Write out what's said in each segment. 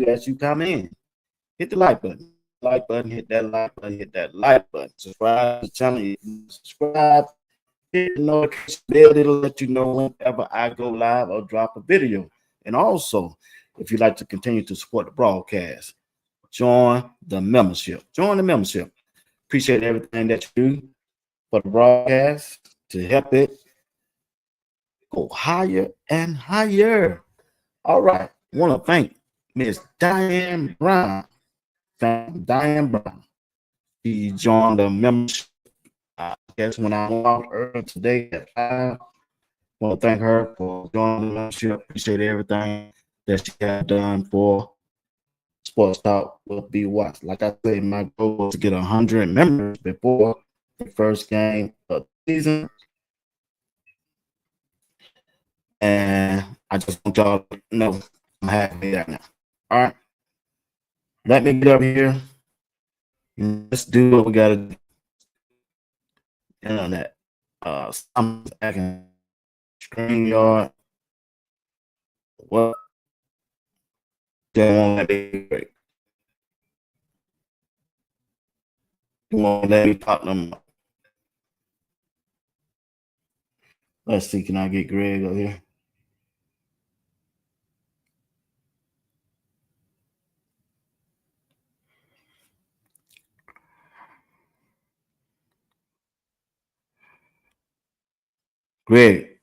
as you come in. Hit the like button. Like button, hit that like button, hit that like button. Subscribe to the channel. If you subscribe, hit the notification bell. It'll let you know whenever I go live or drop a video. And also, if you'd like to continue to support the broadcast, join the membership. Join the membership. Appreciate everything that you do for the broadcast to help it go higher and higher. All right. I want to thank Miss Diane Brown. Thank Diane Brown. She joined the membership. I guess when I went out earlier today at 5. I want to thank her for joining the membership. Appreciate everything that she had done for Sports Talk will be watched. Like I said, my goal was to get 100 members before the first game of the season. And I just want y'all to know I'm happy right now. All right. Let me get up here. Let's do what we got to do. Internet. I'm acting StreamYard. What? They won't let me break. They won't let me pop them up. Let's see. Can I get Greg over here? Greg.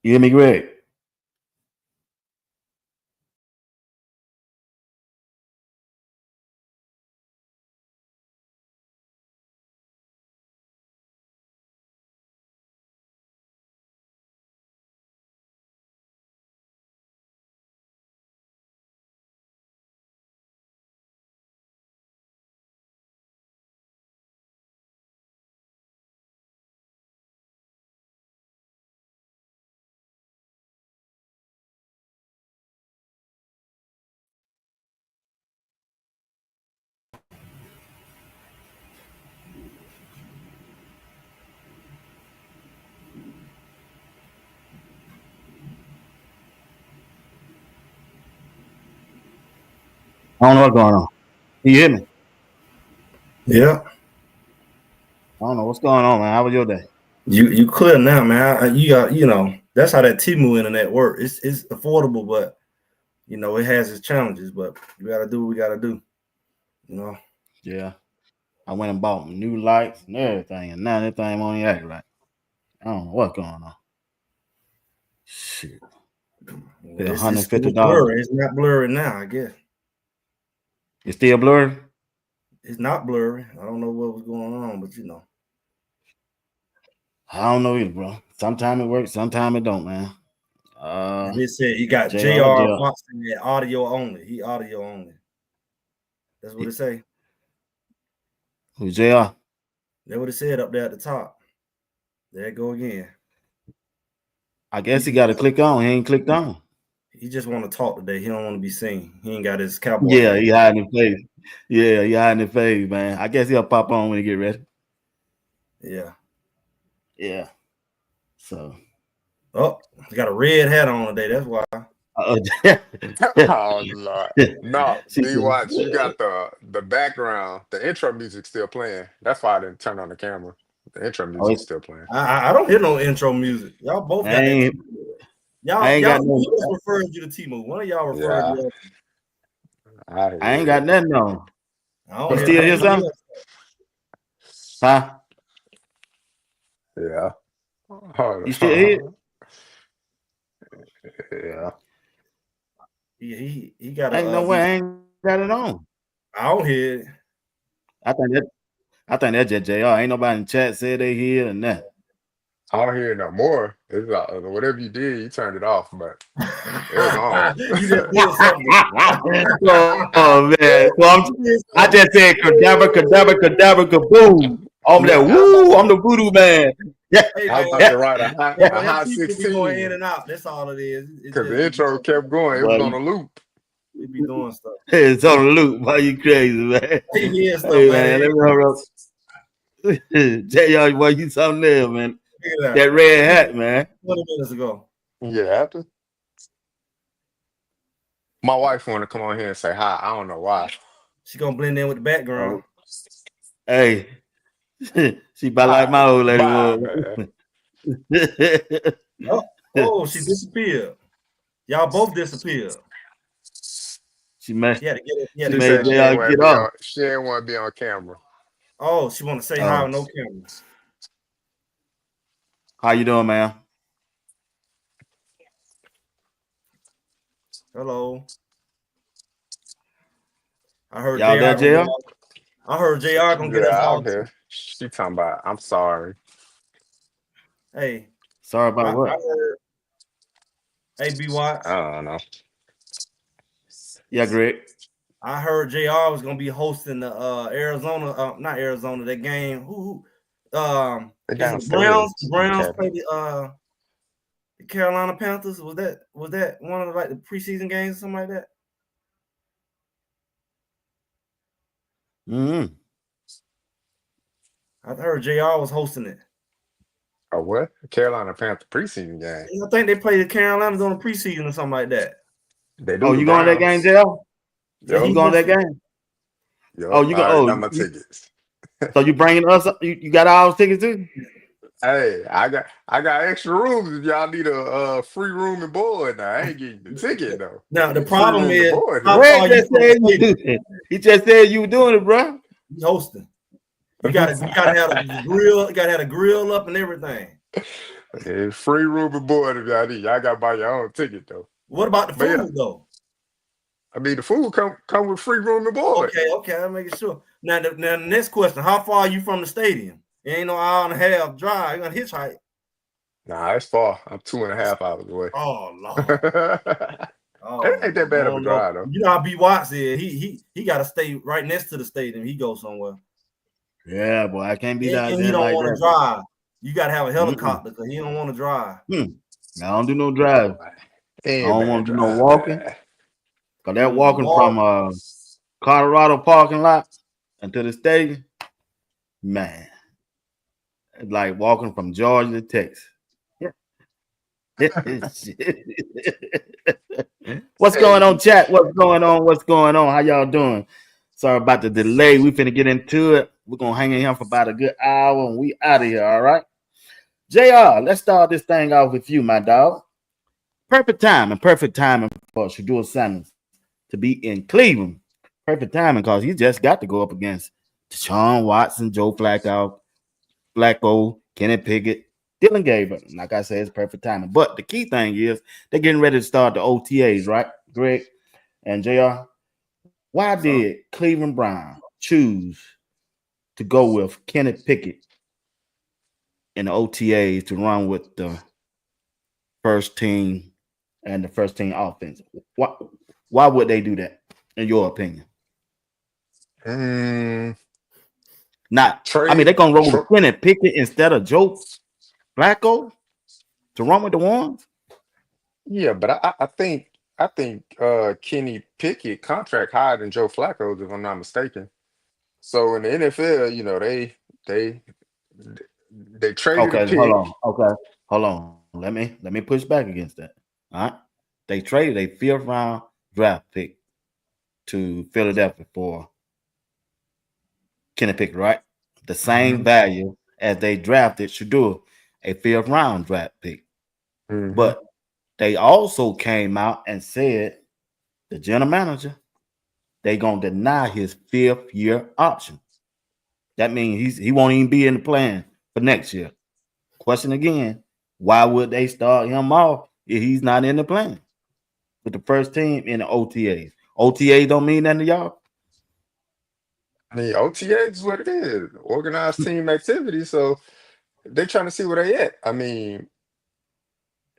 You hear me, Greg? I don't know what's going on. Can you hear me? Yeah. I don't know what's going on, man. How was your day? You clear now, man. You got, that's how that Temu internet work. It's affordable, but it has its challenges. But we gotta do what we gotta do. Yeah. I went and bought new lights and everything, and now everything won't even act right. I don't know what's going on. Shit. It's $150. blurry. It's not blurry now, I guess. It's still blurry? It's not blurry. I don't know what was going on, but I don't know either, bro. Sometimes it works, sometimes it don't, man. And it said he got JR. Watson at audio only. He audio only. That's what it say. Who's JR? That's what it said up there at the top. There it go again. I guess he got to click on. He ain't clicked on. He just want to talk today. He don't want to be seen. He ain't got his cowboy. Yeah, he hiding his face. Yeah, he hiding his face, man. I guess he'll pop on when he get ready. Yeah. Yeah. So. Oh, he got a red hat on today. That's why. Oh Lord. No, D Watch, you got the background, the intro music still playing. That's why I didn't turn on the camera. The intro music is still playing. I don't hear no intro music. Y'all both got that. Y'all referring you to Temu. One of y'all referring you. I ain't got nothing on. I don't still hear something? Huh? Yeah. You still hear? Yeah. He got. Ain't no way I ain't got it on. I don't hear it. I think that's just JR. Ain't nobody in the chat said they hear or nothing. I don't hear it no more. It's whatever you did, you turned it off, but it was on. You just did something. Oh man! So I just said cadaver, kaboom. I'm like, woo! I'm the voodoo man. Yeah, I was about to write a high 16. Going in and out. That's all it is. Because the intro kept going. It was on a loop. We be doing stuff. It's on a loop. Why you crazy, man? Yeah, hey man, let me hold up. JR, boy, you something there, man. That red hat, man. 20 minutes ago. Yeah, after. My wife want to come on here and say hi. I don't know why. She gonna blend in with the background. Oh, hey, she about All like my right, old lady bye, was. man. Oh, oh, she disappeared. Y'all both disappeared. she made He had she to She get said made out. she JR ain't want get to be off. on. She ain't want to be on camera. Oh, she want to say hi Oh, with no camera. how you doing, man? Hello. I heard Y'all JR there, gonna get JR? off. I heard JR gonna get us Yeah, I'm off here. too. She talking about. I'm sorry. Hey, Sorry about I what? heard. Hey, B I Watts. don't know. Yeah, Greg. I heard JR was gonna be hosting the Arizona, not Arizona, that game. They Is it the Browns? The downstairs in the Browns play cabinet. the Carolina Panthers. Was that one of the, like the preseason games or something like that? Mm-hmm. I heard JR was hosting it. Oh, what? Carolina Panther preseason game. I think they played the Carolina during the preseason or something like that. They Oh, do the you going to that game, Browns. JR? Yeah, You Yep. he going to that hosting. game? Oh, Yep. you I go. already got my You, tickets. so you bringing us? You got our tickets too? Hey, I got extra rooms if y'all need a free room and board. Now I ain't getting the ticket though. Now the Free problem room and is board how though. Greg far you just from said the you. stadium. He just said you were doing it, bro. He's hosting. You gotta have a grill. You gotta have a grill up and everything. Yeah, free room and board if y'all need. Y'all got to buy your own ticket though. What about the But yeah, food though? I mean the food come with free room and board. Okay, I'm making sure. Now the next question: how far are you from the stadium? It ain't no hour and a half drive. You gonna hitchhike? Nah, it's far. I'm 2.5 hours away. Oh Lord. It Oh, ain't that I bad of a don't know. drive though. You know how B Watts is. He got to stay right next to the stadium. He goes somewhere, Yeah, boy, I can't be out and he there don't like want that. to drive. You got to have a Mm-mm. helicopter because he don't want to drive. I don't do no drive. I Ain't a don't bad want to do no drive, walking. man. Cause that walking Walk. from Colorado parking lot into the stadium, man, it's like walking from Georgia to Texas. What's going on, Hey, chat? What's going on? What's going on? How y'all doing? Sorry about the delay. We finna get into it. We're gonna hang in here for about a good hour and we out of here. All right. JR, let's start this thing off with you, my dog. Perfect timing for Shedeur Sanders to be in Cleveland. Perfect timing because he just got to go up against Deshaun Watson, Joe Flacco, Kenny Pickett, Dylan Gabriel. Like I said, it's perfect timing. But the key thing is they're getting ready to start the OTAs, right, Greg and JR? Why Yes, sir. did Cleveland Brown choose to go with Kenny Pickett in the OTAs to run with the first team and the first team offense? Why would they do that, in your opinion? mm, Not, I mean, trade. they're gonna roll with Kenny Pickett instead of Joe Flacco to run with the ones. Yeah, but I think Kenny Pickett contract higher than Joe Flacco's if I'm not mistaken. So in the NFL, they they traded a Okay, hold pick. on. Okay, hold on. Let me push back against that. All right, they traded a fifth round draft pick to Philadelphia for Kenny Pickett, right? The same Mm-hmm. value as they drafted Shedeur, a fifth round draft pick. Hmm. But they also came out and said the general manager they gonna deny his fifth year option. That means he won't even be in the plan for next year. Question again: why would they start him off if he's not in the plan with the first team in the OTAs? OTAs don't mean nothing to y'all. I mean, OTA is what it is, organized team activity. So they're trying to see where they at. I mean,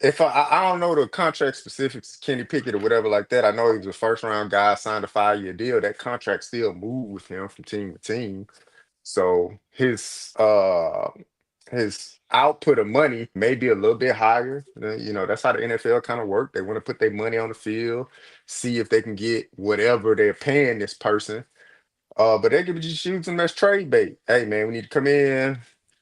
if I don't know the contract specifics, Kenny Pickett or whatever like that. I know he was a first round guy, signed a 5-year deal. That contract still moved with him from team to team. So his output of money may be a little bit higher. That's how the NFL kind of work. They want to put their money on the field, see if they can get whatever they're paying this person. But they could just use them as trade bait. Hey man, we need to come in,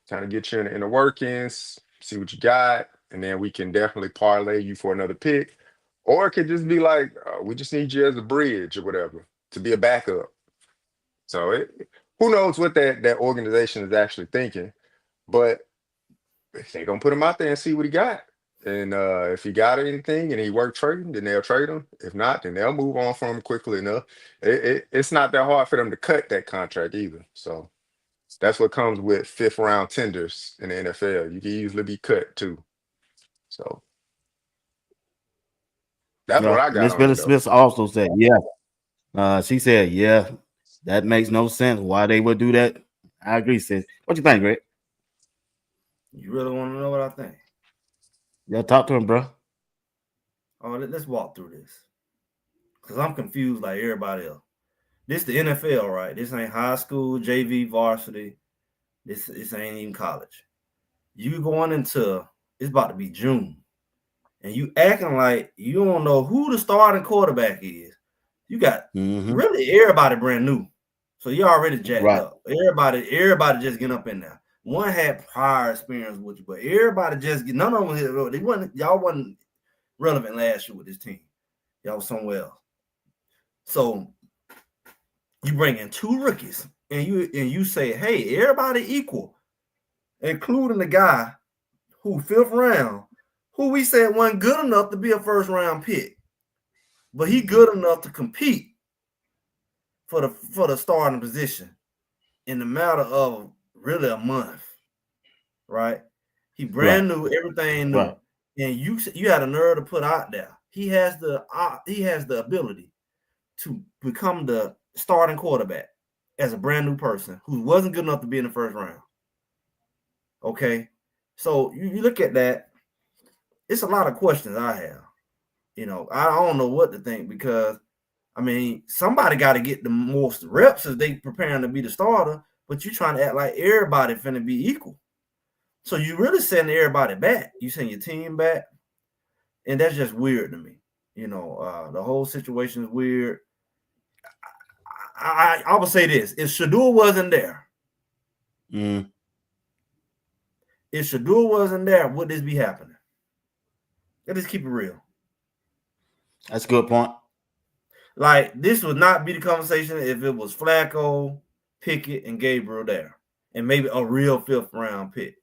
kind of get you in the workings, see what you got, and then we can definitely parlay you for another pick. Or it could just be like, we just need you as a bridge or whatever to be a backup. So who knows what that organization is actually thinking? But if they gonna put him out there and see what he got, and if he got anything and he worked trading, then they'll trade him. If not, then they'll move on from him quickly enough. It's not that hard for them to cut that contract either. So that's what comes with fifth round tenders in the NFL. You can easily be cut too. So that's what Yeah, I got Miss on it Billy though. Smith also said, yeah. She said, yeah, that makes no sense. Why they would do that? I agree, sis. What you think, Greg? You really want to know what I think? Yeah, talk to him, bro. Oh, let's walk through this because I'm confused like everybody else. This the NFL, right? This ain't high school, JV, varsity. This ain't even college. You going into it's about to be June, and you acting like you don't know who the starting quarterback is. You got really everybody brand new, so you already jacked Right. up. Everybody just getting up in there. One had prior experience with you, but everybody just get none of them. Y'all wasn't relevant last year with this team. Y'all was somewhere else. So you bring in two rookies, and you say, hey, everybody equal, including the guy who fifth round, who we said wasn't good enough to be a first round pick, but he good enough to compete for the starting position in the matter of really a month, right? He brand new, everything new, Right. and you had a nerve to put out there. He has the ability to become the starting quarterback as a brand new person who wasn't good enough to be in the first round. Okay, so you look at that. It's a lot of questions I have. I don't know what to think because I mean somebody got to get the most reps as they preparing to be the starter, but you trying to act like everybody finna be equal. So you really sending everybody back. You send your team back, and that's just weird to me. The whole situation is weird. I would say this: if Shedeur wasn't there, if Shedeur wasn't there, would this be happening? Let's keep it real. That's a good point. Like this would not be the conversation if it was Flacco, Pickett, and Gabriel there, and maybe a real fifth round pick.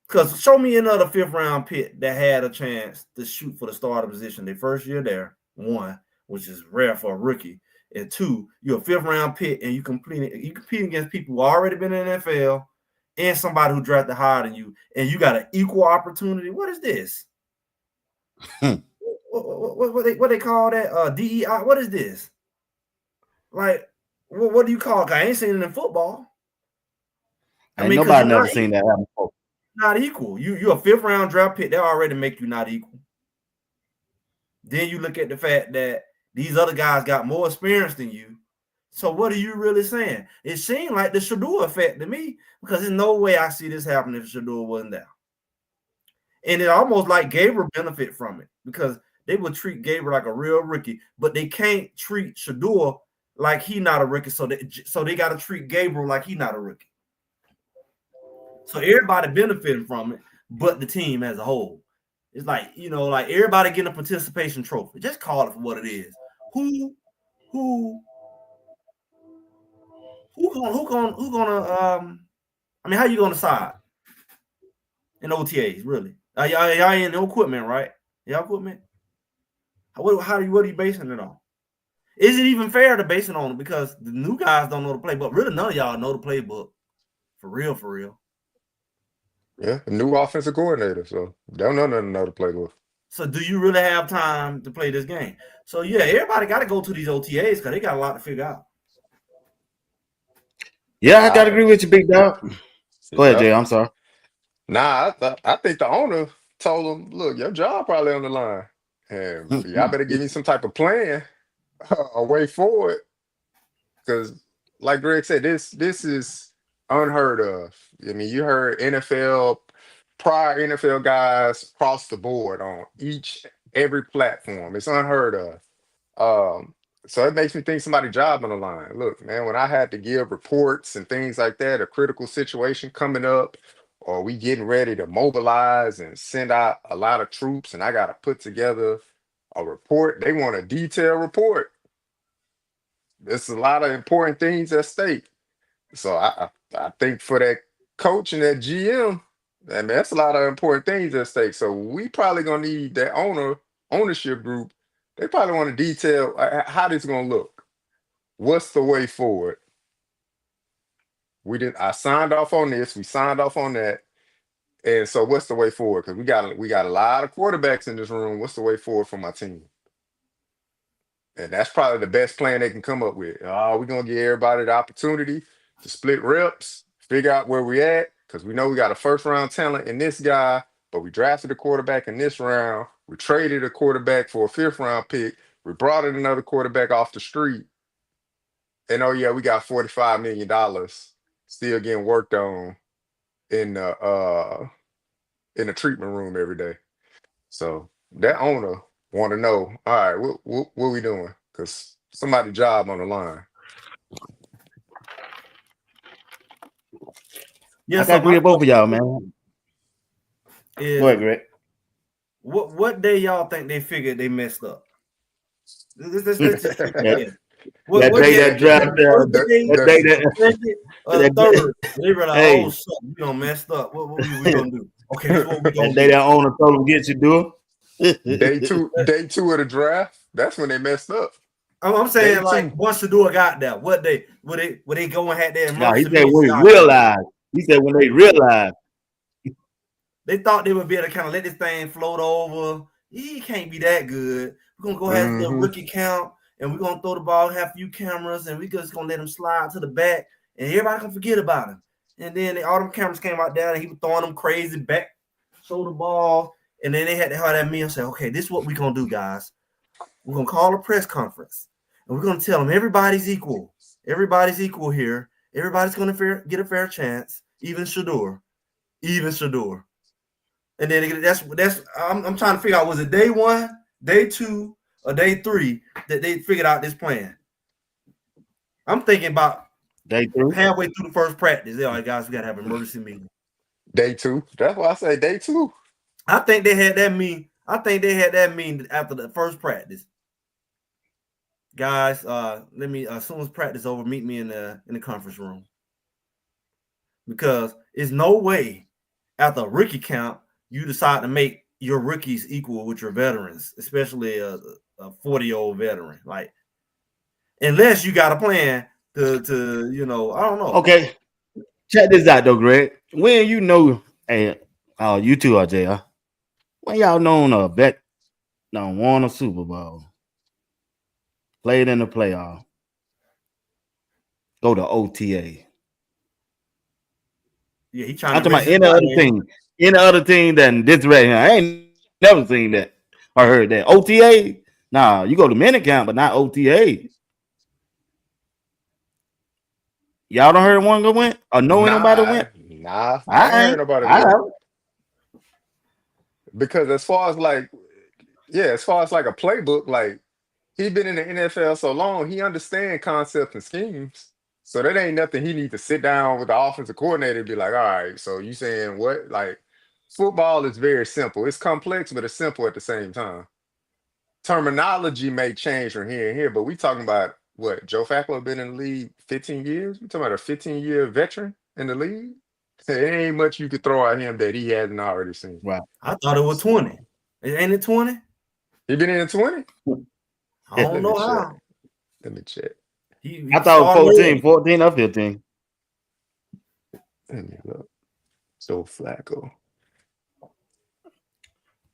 Because show me another fifth round pick that had a chance to shoot for the starter position their first year there. One, which is rare for a rookie, and two, you're a fifth round pick and you compete against people who already been in the NFL and somebody who drafted higher than you, and you got an equal opportunity. What is this? What they call that? DEI. What is this? Like, what do you call it? I ain't seen it in football. I Ain't mean, because nobody you're never seen that happen before. not equal. You're a fifth round draft pick. That already make you not equal. Then you look at the fact that these other guys got more experience than you. So what are you really saying? It seemed like the Shedeur effect to me because there's no way I see this happening if Shedeur wasn't there. And it almost like Gabriel benefit from it because they would treat Gabriel like a real rookie, but they can't treat Shedeur like he not a rookie. So they got to treat Gabriel like he not a rookie. So everybody benefiting from it, but the team as a whole. It's like, like everybody getting a participation trophy. Just call it for what it is. Who gonna I mean, how you gonna decide in OTAs, really? Y'all ain't no equipment, right? Y'all equipment? What are you basing it on? Is it even fair to base it on? Because the new guys don't know the play, but really none of y'all know the playbook. For real. Yeah, a new offensive coordinator, so don't know nothing to play with. So do you really have time to play this game? So yeah, everybody got to go to these OTAs because they got a lot to figure out. Yeah, I gotta agree with you, big dog. Go ahead, Yeah. Jay. I'm sorry. Nah, I think the owner told him, look, your job probably on the line. And y'all better give me some type of plan, a way forward. Because like Greg said, this is unheard of. I mean, you heard prior NFL guys across the board on every platform. It's unheard of. So it makes me think somebody's job on the line. Look, man, when I had to give reports and things like that, a critical situation coming up, or we getting ready to mobilize and send out a lot of troops, and I got to put together a report. They want a detailed report. There's a lot of important things at stake. So I think for that coach and that GM, I mean, that's a lot of important things at stake. So we probably gonna need that ownership group. They probably want to detail how this gonna look. What's the way forward? We did. I signed off on this. We signed off on that. And so, what's the way forward? Because we got a lot of quarterbacks in this room. What's the way forward for my team? And that's probably the best plan they can come up with. Oh, we're gonna give everybody the opportunity to split reps, figure out where we at, because we know we got a first round talent in this guy, but we drafted a quarterback in this round. We traded a quarterback for a fifth round pick. We brought in another quarterback off the street. And oh yeah, we got $45 million still getting worked on in the treatment room every day. So that owner want to know, all right, what we doing? Because somebody job on the line. Yeah, I so got to agree my with both of question y'all, man. Go is ahead, Greg. what day y'all think they figured they messed up? Let's just keep it That, there. that What day day? that draft, First day, that day The that, second, or the that third? They were like, oh, hey, shit, we done messed up. What we gonna do? Okay, this is what we that gonna day do. that owner told him get you do day it. two, day two of the draft. That's when they messed up. I'm Day saying like two. once Shedeur got there, what day would they go and had their No, he emergency said meeting? when Say, he all right, realized. He said when they realized. they thought they would be able to kind of let this thing float over. He can't be that good. We're gonna go ahead and do a Hmm. rookie count, and we're gonna throw the ball, have a few cameras, and we just gonna let him slide to the back, and everybody can forget about him. And then all them cameras came out there, and he was throwing them crazy back shoulder ball, and then they had to have that meal and say, okay, this is what we're gonna do, guys. We're gonna call a press conference, and we're gonna tell them everybody's equal. Everybody's equal here. Everybody's gonna get a fair chance, even Shedeur. Even Shedeur. And then that's I'm trying to figure out, was it day one, day two, or day three that they figured out this plan? I'm thinking about Day three. halfway through the first practice. All right, guys, we gotta have an emergency meeting. Day two. That's why I say day two. I think they had that meeting. I think they had that meeting after the first practice. Guys, let me as soon as practice over, meet me in the conference room. Because it's no way after a rookie count you decide to make your rookies equal with your veterans, especially a 40-year-old veteran. Like, unless you got a plan to I don't know. Okay, check this out though, Greg. When you know, hey, you two are JR. When y'all known a vet done won a Super Bowl, played in the playoff, go to OTA. Yeah, he trying I'm to talking rest about his any body. other team, than this right here. I ain't never seen that or heard that. OTA? Nah, you go to minicamp, but not OTA. Y'all don't heard one go went or know anybody went? I I ain't heard ain't. nobody I go. haven't. Because as far as like, yeah, as far as like a playbook, like he been in the NFL so long, he understand concepts and schemes. So that ain't nothing he need to sit down with the offensive coordinator and be like, all right, so you saying what? Like football is very simple. It's complex, but it's simple at the same time. Terminology may change from here and here, but we talking about what Joe Flacco been in the league 15 years. We talking about a 15-year veteran in the league. It ain't much you could throw at him that he hasn't already seen. Right. I thought it was 20. Ain't it 20? He been in 20? I don't Let me know check. how. Let me check. I He thought started 14, early. 14 or 15. Let me look. Joe Flacco.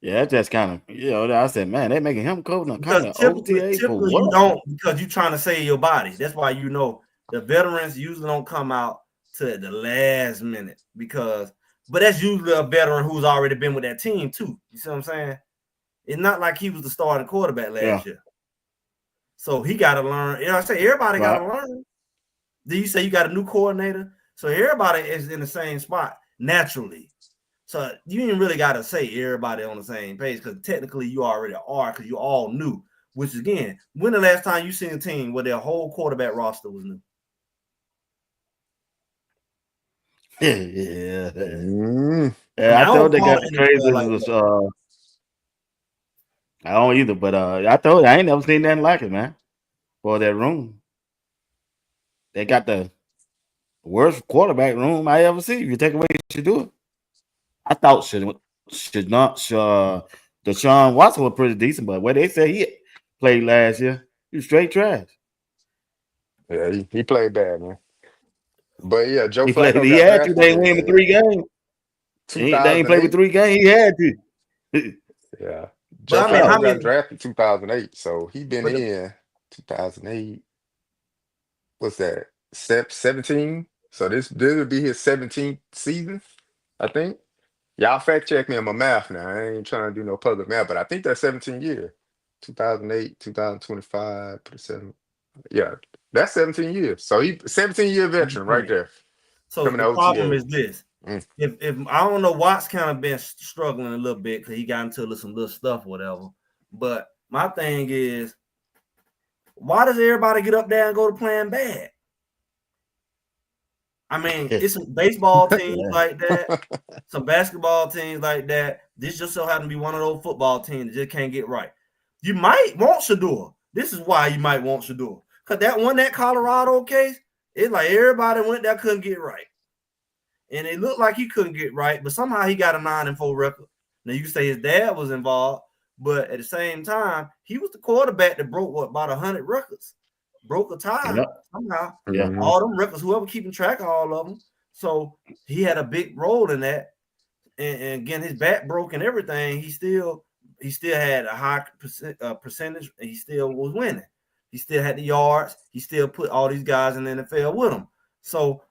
Yeah, that's just kind of, I said, man, they making him coach and Because coming to OTA for typically you what? don't, because you're trying to save your body. That's why the veterans usually don't come out to the last minute but that's usually a veteran who's already been with that team too. You see what I'm saying? It's not like he was the starting quarterback Yeah, last year. So he got to learn. I say everybody got right. to learn. Then you say you got a new coordinator. So everybody is in the same spot naturally. So you ain't really got to say everybody on the same page because technically you already are because you all new. Which again, when the last time you seen a team where their whole quarterback roster was new? Yeah. Mm. I mean, Yeah, I I don't told they got follow the NFL like craziest. that. I don't either, but I told you I ain't never seen nothing like it, man. For that room, they got the worst quarterback room I ever see. If you take away Shedeur, I thought should not. Deshaun Watson was pretty decent, but where they say he played last year, he was straight trash. Yeah, he played bad, man. But yeah, Joe He played. Flacco He got had to. drafted They ain't win with 3 games. They ain't played with 2008. 3 games. He had to. Yeah, Joe But I mean, Yeah. how Flacco got many? drafted 2008, so he been But in 2008. What's that? 17. So this would be his 17th season, I think. Y'all fact check me on my math now. I ain't trying to do no public math, but I think that's 17 years. 2008, 2025, put a seven. Yeah, that's 17 years. So he 17-year veteran right right. there. So Coming to the problem OTA. is this: Mm. if I don't know, Watts kind of been struggling a little bit because he got into some little stuff, or whatever. But my thing is, why does everybody get up there and go to playing bad? I mean, it's some baseball teams Yeah. like that, some basketball teams like that. This just so happens to be one of those football teams that just can't get right. You might want Shedeur. This is why you might want Shedeur. Because that Colorado case, it's like everybody went there couldn't get right. And it looked like he couldn't get right, but somehow he got a 9-4 record. Now you can say his dad was involved, but at the same time, he was the quarterback that broke about 100 records, broke a tie Yeah. somehow. Yeah. Mhm. All them records, whoever keeping track of all of them. So he had a big role in that. And again, his back broke and everything. He still had a high percentage, and he still was winning. He still had the yards. He still put all these guys in the NFL with him. So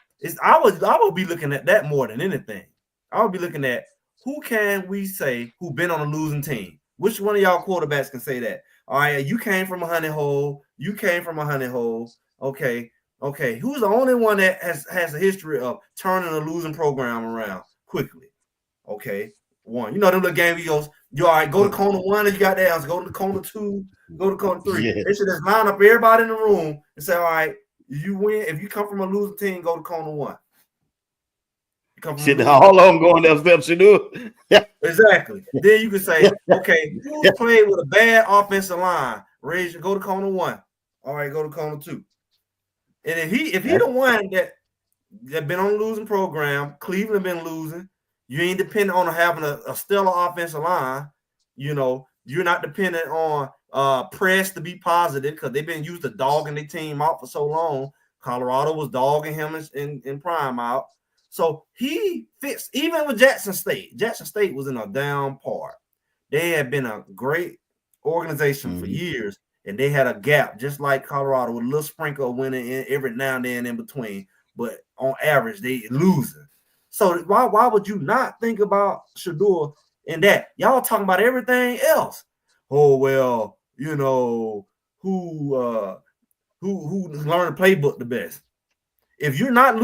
I would be looking at that more than anything. I would be looking at who can we say who been on a losing team. Which one of y'all quarterbacks can say that? All right, you came from a honey hole. You came from a honey hole. Okay. Who's the only one that has a history of turning a losing program around quickly? Okay, one. You know them little game he goes, you all right, go to corner one and you got that else, go to corner two, go to corner three. Yeah. They should just line up everybody in the room and say, all right, you win. If you come from a losing team, go to corner one. You come from a Shit, losing all of them going up steps Shedeur. Yeah. exactly. Then you can say, okay, who's played with a bad offensive line? Go to corner one. All right, go to corner two. And if he the one that been on a losing program, Cleveland been losing. You ain't dependent on having a stellar offensive line. You know, you're not dependent on press to be positive because they've been used to dogging their team out for so long. Colorado was dogging him in prime out. So he fits even with Jackson State. Jackson State was in a down part. They had been a great organization for years, and they had a gap just like Colorado with a little sprinkle of winning in every now and then in between. But on average, they losing. So why would you not think about Shedeur in that? Y'all talking about everything else. Oh well, you know who learned the playbook the best. If you're not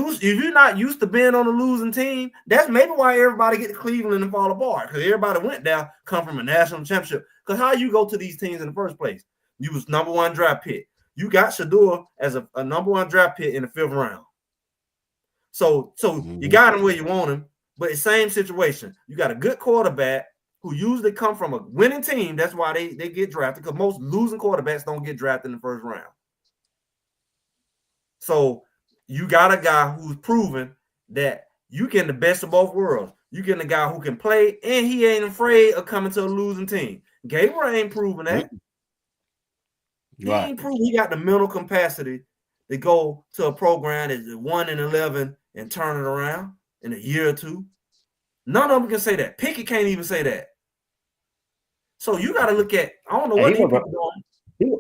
used to being on a losing team, that's maybe why everybody get to Cleveland and fall apart. Because everybody went there, come from a national championship. Because how you go to these teams in the first place? You was number one draft pick. You got Shedeur as a number one draft pick in the 5th round. So you got him where you want him, but it's same situation. You got a good quarterback who usually come from a winning team. That's why they get drafted, because most losing quarterbacks don't get drafted in the 1st round. So you got a guy who's proven that you getting the best of both worlds. You getting a guy who can play, and he ain't afraid of coming to a losing team. Gabriel ain't proven that. He ain't proven he got the mental capacity to go to a program that's 1-11 and turn it around in a year or two. None of them can say that. Pickett can't even say that. So you got to look at, I don't know what these people doing.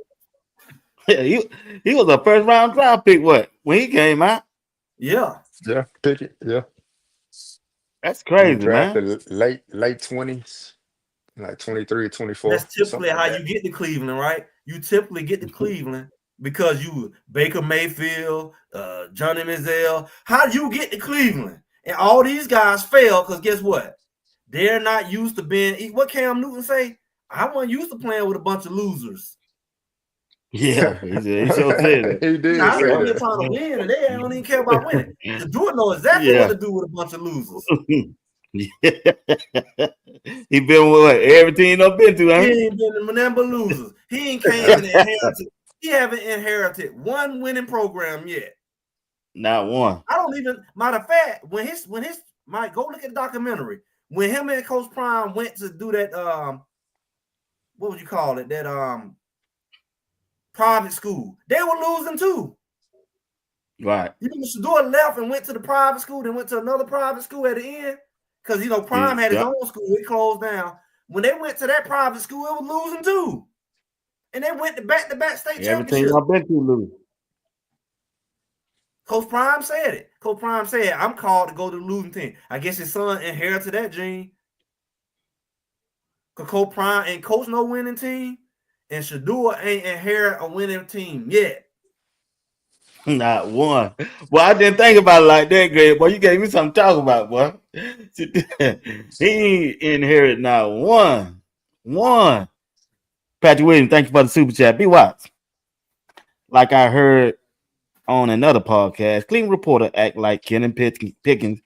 He was a 1st round draft pick. What when he came out? Yeah, Pickett. Yeah, That's he was crazy, man. drafted late 20s, like 23 or 24, that's typically something like how that. you get to Cleveland, right? You typically get to Cleveland because you Baker Mayfield, Johnny Manziel. How do you get to Cleveland? And all these guys fail because guess what? They're not used to being. What Cam Newton say? I wasn't used to playing with a bunch of losers. Yeah, he sure said that. He Nah, did I be say on here that. trying to win, and they don't even care about winning. Shedeur know exactly what Yeah. to do with a bunch of losers. He been with what, every team I've been to, He ain't ain't been in nothing but losers. He ain't came and inherited. He haven't inherited one winning program yet. not one. I don't even. Matter of fact, when his Mike, go look at the documentary. When him and Coach Prime went to do that, what would you call it? That private school. They were losing too. Right. You know, Shedeur left and went to the private school, then went to another private school at the end. Because Prime had his Yeah. own school, it closed down. When they went to that private school, it was losing too. And they went to back-to-back state Every team championship. I've been to lose. Coach Prime said it. Coach Prime said, I'm called to go to the losing team. I guess his son inherited that gene. Because Coach Prime ain't coach no winning team, and Shedeur ain't inherit a winning team yet. Not one. Well, I didn't think about it like that, Greg. Boy, you gave me something to talk about, boy. He ain't inherit not one. One. Patrick Williams, thank you for the super chat. Be wise. Like I heard on another podcast, Cleveland reporter act like Kenan Pickens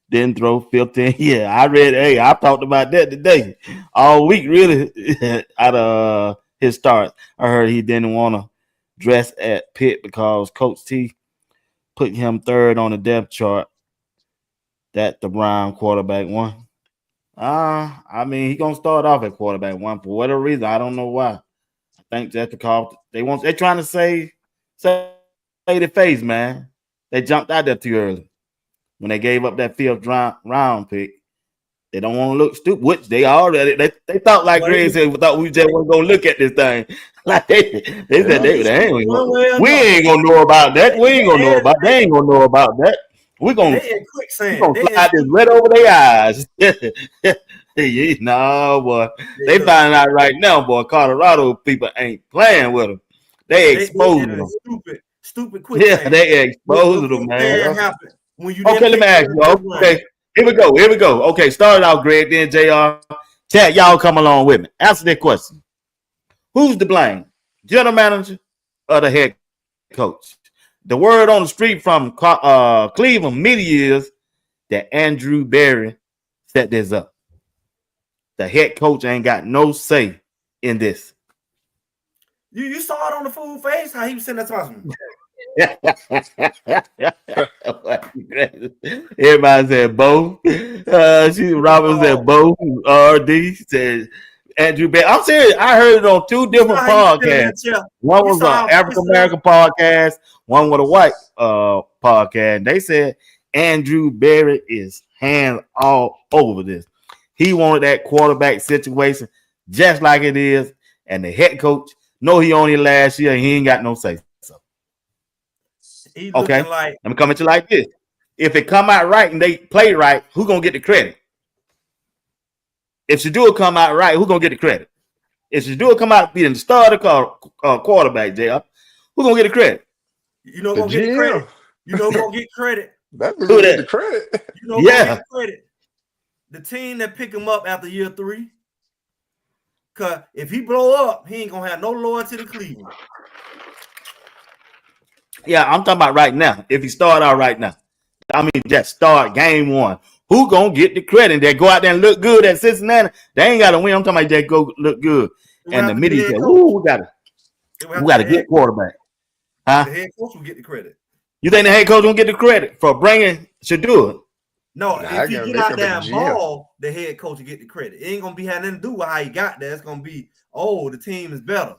didn't throw 15. Yeah, I read. Hey, I talked about that today. All week, really, out of his start. I heard he didn't want to dress at Pitt because Coach T put him third on the depth chart that the Brown quarterback one. I mean, he gonna start off at quarterback one for whatever reason. I don't know why. I think that's because they're trying to say the face, man. They jumped out there too early when they gave up that fifth round pick. They don't want to look stupid, which they already they thought like Well, Greg said, we thought we just weren't gonna look at this thing. Like they said Yeah. they ain't one way or we another. ain't gonna know about that. We ain't gonna know about they ain't gonna know about that. We gonna They in we quicksand. gonna They in slide this red over their eyes. No, boy. They look, finding out right now, boy. Colorado people ain't playing with them. They they in exposing a them. stupid Yeah, quicksand. they Look exposing them, what man. can Yeah. happen when you didn't Okay, let pick me them ask in the you. first round. Okay, here we go. Here we go. Okay, start out, Greg, then JR. Chat, y'all come along with me. Answer that question. Who's to blame? General manager or the head coach? The word on the street from Cleveland media is that Andrew Berry set this up. The head coach ain't got no say in this. You saw it on the fool face how he was sitting there talking. Everybody said Bo. She Robert said Bo. RD said Andrew Beck. I'm serious. I heard it on two You saw different how he was sitting in podcasts. that chair. One You was saw an how African pissed off. American podcast. One was a white podcast. They said Andrew Berry is hands all over this. He wanted that quarterback situation just like it is, and the head coach. No, he only last year. He ain't got no say so. He Okay, looking like let me come at you like this. If it come out right and they play right, who gonna get the credit? If Shedeur come out right, who gonna get the credit? If Shedeur come out being the starter quarterback, JR, who gonna get the credit? The gonna get the credit. GM. Gonna get credit. That's Who gonna get the that? credit. Gonna get Yeah. the credit. The team that pick him up after year 3. Cause if he blow up, he ain't gonna have no loyalty to Cleveland. Yeah, I'm talking about right now. If he start out right now, I mean, just start game one. Who gonna get the credit? They go out there and look good at Cincinnati. They ain't got to win. I'm talking about they go look good. It will And have the to be the media head said, coach. "Ooh, It will we have to got be a the head good coach. quarterback." Huh? The head coach will get the credit. You think the head coach gonna get the credit for bringing Shedeur? No, Nah, if he get they out gonna be the there and GM. ball, the head coach will get the credit. It ain't gonna be having nothing to do with how he got there. It's gonna be, the team is better.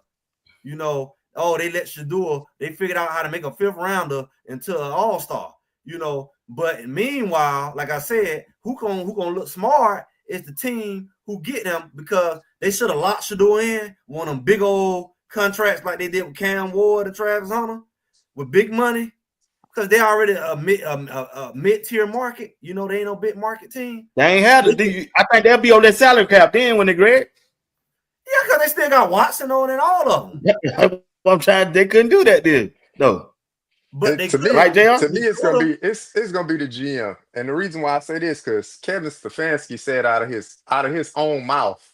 They let Shedeur, they figured out how to make a fifth rounder into an all-star. But meanwhile, like I said, who gonna look smart is the team who get them, because they should have locked Shedeur in one of them big old contracts like they did with Cam Ward and Travis Hunter with big money. Because they already a mid-tier market. They ain't no big market team. They ain't had it. I think they'll be on that salary cap then when they grad. Yeah, because they still got Watson on and all of them. I'm trying. They couldn't do that then. No. But they To could me, Right, JR? to me, it's gonna be the GM. And the reason why I say this, because Kevin Stefanski said out of his own mouth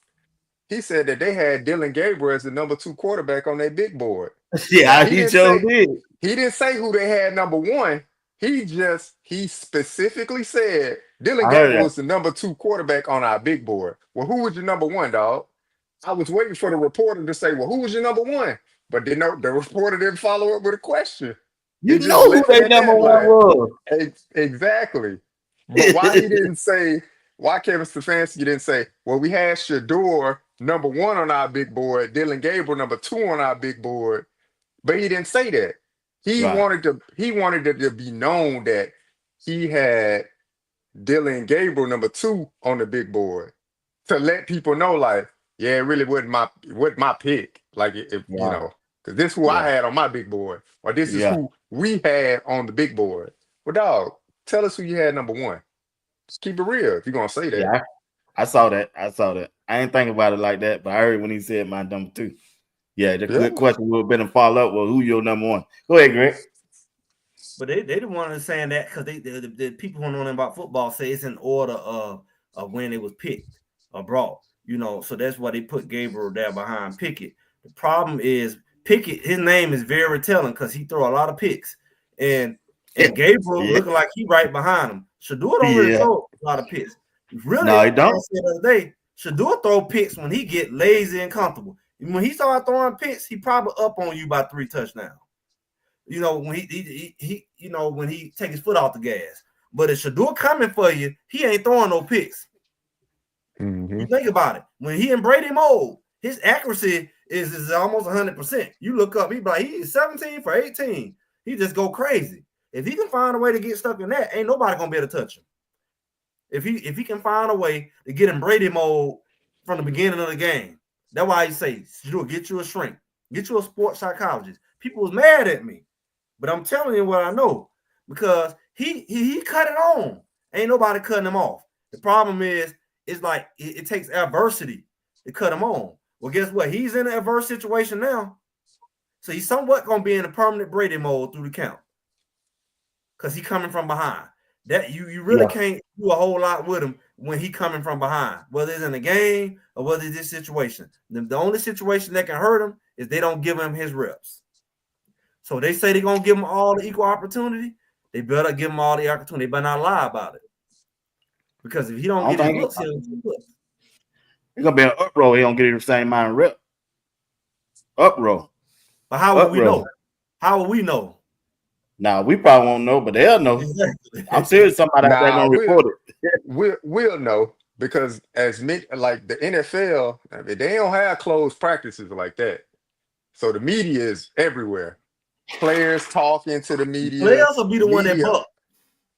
he said that they had Dylan Gabriel as the number 2 quarterback on their big board. Now Yeah, he sure did. he didn't say who they had number 1. He specifically said Dylan I heard Gabriel that. was the number 2 quarterback on our big board. Well, who was your number 1, dog? I was waiting for the reporter to say, well, who was your number 1? But then the reporter didn't follow up with a question. He You just know who left it they at number that. one Like, was. exactly. But why Kevin Stefanski didn't say, well, we had Shedeur number 1 on our big board, Dylan Gabriel number 2 on our big board, but he didn't say that. Right. He wanted it to be known that he had Dylan Gabriel number 2 on the big board to let people know, like, yeah, it really wasn't my pick. Like, if Right. because this is who I Yeah. had on my big board, or this is Yeah. who we had on the big board. Well, dog, tell us who you had number 1. Just keep it real if you're gonna say that. Yeah. I saw that. I saw that. I ain't think about it like that, but I heard when he said my number 2. Yeah, the Yeah. good question would have been to follow up. Well, who your number 1? Go ahead, Greg. But they the one that's saying that because the people who know about football say it's in order of when it was picked or brought. So that's why they put Gabriel there behind Pickett. The problem is Pickett, his name is very telling because he throw a lot of picks. And Gabriel Yeah. looking like he right behind him. Shedeur don't really throw a lot of picks. Really, No, he like I don't. said the other day, Shedeur throw picks when he get lazy and comfortable. When he start throwing picks, he probably up on you by 3 touchdowns. When when he take his foot off the gas. But if Shedeur coming for you, he ain't throwing no picks. Mm-hmm. You think about it. When he in Brady mode, his accuracy is almost 100%. You look up, he is 17 for 18. He just go crazy. If he can find a way to get stuck in that, ain't nobody gonna be able to touch him. If he can find a way to get in Brady mode from the beginning of the game, that's why I say, Shedeur, get you a shrink, get you a sports psychologist. People was mad at me. But I'm telling you what I know because he cut it on. Ain't nobody cutting him off. The problem is, it's like it takes adversity to cut him on. Well, guess what? He's in an adverse situation now. So he's somewhat going to be in a permanent Brady mode through the count because he's coming from behind. That you really can't do a whole lot with him when he coming from behind, whether it's in the game or whether it's this situation. The only situation that can hurt him is they don't give him his reps. So they say they're going to give him all the equal opportunity. They better give him all the opportunity. They better not lie about it. Because if he don't get his looks, he'll get his looks. It's going to be an uproar. He don't get the same amount of rep. Uproar. But how will we know? How will we know? Nah, we probably won't know, but they'll know. Exactly. I'm serious. Somebody out there going to report it. We'll know because like the NFL, I mean, they don't have closed practices like that. So the media is everywhere. Players talking to the media. Players will be the one that buck.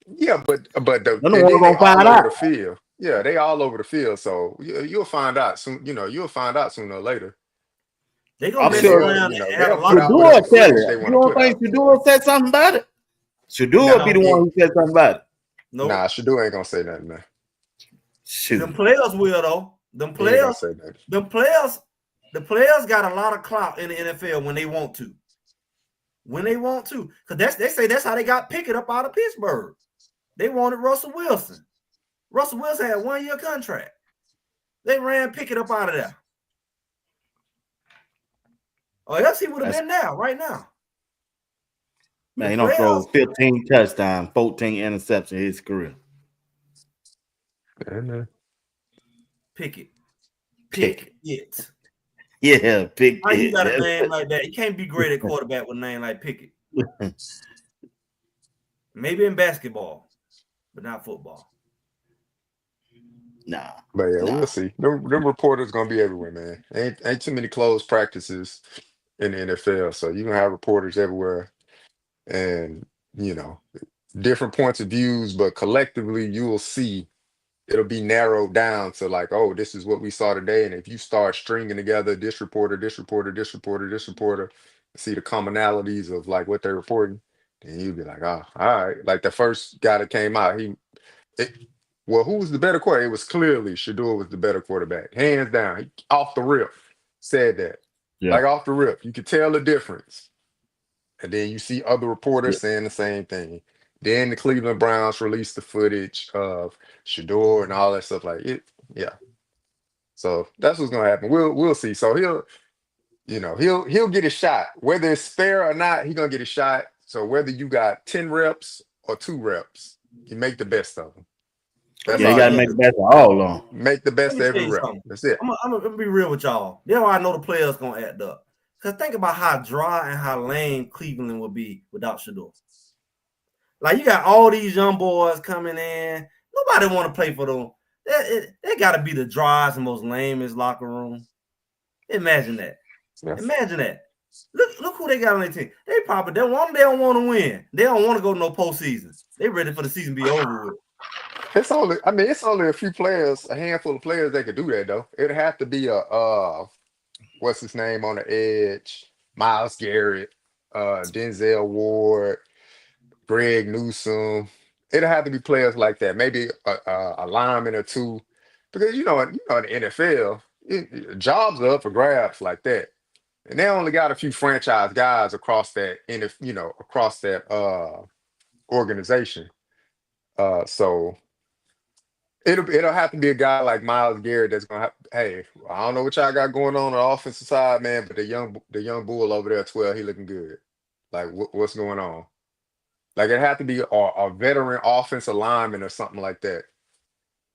Yeah, but they gonna find all out. over the field. Yeah, they all over the field. So you'll find out soon. You'll find out sooner or later. They're gonna mess around and have a lot of Shedeur, you don't think Shedeur said something about it? Shedeur be the one who said something about it. Nope. Nah, Shedeur ain't gonna say nothing, man. Shoot. Them players will though. The players got a lot of clout in the NFL when they want to. Because they say that's how they got Pickett up out of Pittsburgh. They wanted Russell Wilson. Russell Wilson had a 1-year contract. They ran Pickett up out of there. Or else he would have been there right now. Man, he don't throw 15 touchdowns, 14 interceptions in his career. Pickett. Yeah, Pickett. Why you got a name like that? You can't be great at quarterback with a name like Pickett. Maybe in basketball, but not football. Nah. But yeah, we'll see. Them reporters gonna be everywhere, man. Ain't too many closed practices in the NFL, so you're gonna have reporters everywhere, and different points of views, but collectively you will see it'll be narrowed down to like, oh, this is what we saw today. And if you start stringing together this reporter, this reporter, this reporter, this reporter, see the commonalities of like what they're reporting, then you'll be like, oh, all right. Like the first guy that came out, who was the better quarterback? It was clearly Shedeur was the better quarterback, hands down. He, off the rip, said that. Yeah. Like off the rip, you could tell the difference. And then you see other reporters saying the same thing. Then the Cleveland Browns released the footage of Shedeur and all that stuff like it. Yeah. So that's what's gonna happen. We'll see. So he'll get a shot. Whether it's fair or not, he's gonna get a shot. So whether you got 10 reps or 2 reps, you make the best of them. Let That's me Yeah, you all got to you tell make can the do. best of all of them. Make the Let best me of tell every you rep. something. That's it. I'm gonna be real with y'all. That's why I know the players gonna act up. Cause think about how dry and how lame Cleveland would be without Shedeur. Like you got all these young boys coming in. Nobody want to play for them. They got to be the driest and most lamest locker room. Imagine that. Yes. Imagine that. Look who they got on their team. They probably they don't want to win. They don't want to go to no postseason. They ready for the season to be over with. It's only a few players, a handful of players that could do that though. It'd have to be a what's his name on the edge? Miles Garrett, Denzel Ward, Greg Newsome. It'll have to be players like that. Maybe a lineman or two, because in the NFL, jobs are up for grabs like that, and they only got a few franchise guys across that across that organization. So it'll have to be a guy like Miles Garrett that's gonna have. Hey, I don't know what y'all got going on the offensive side, man, but the young bull over there at 12, he looking good. Like what's going on? Like it had to be a veteran offensive lineman or something like that.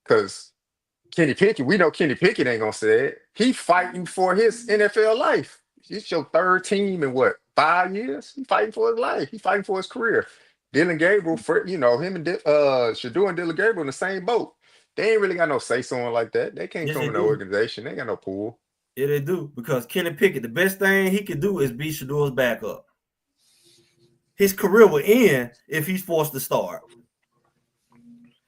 Because Kenny Pickett, we know Kenny Pickett ain't gonna say it. He fighting for his NFL life. It's your third team in what, 5 years? He fighting for his life. He fighting for his career. Dylan Gabriel, for him and Shedeur and Dylan Gabriel in the same boat. They ain't really got no say so on like that. They can't Yes, come they in the do. organization. They ain't got no pool. Yeah, they do. Because Kenny Pickett, the best thing he could do is be Shadeur's backup. His career will end if he's forced to start.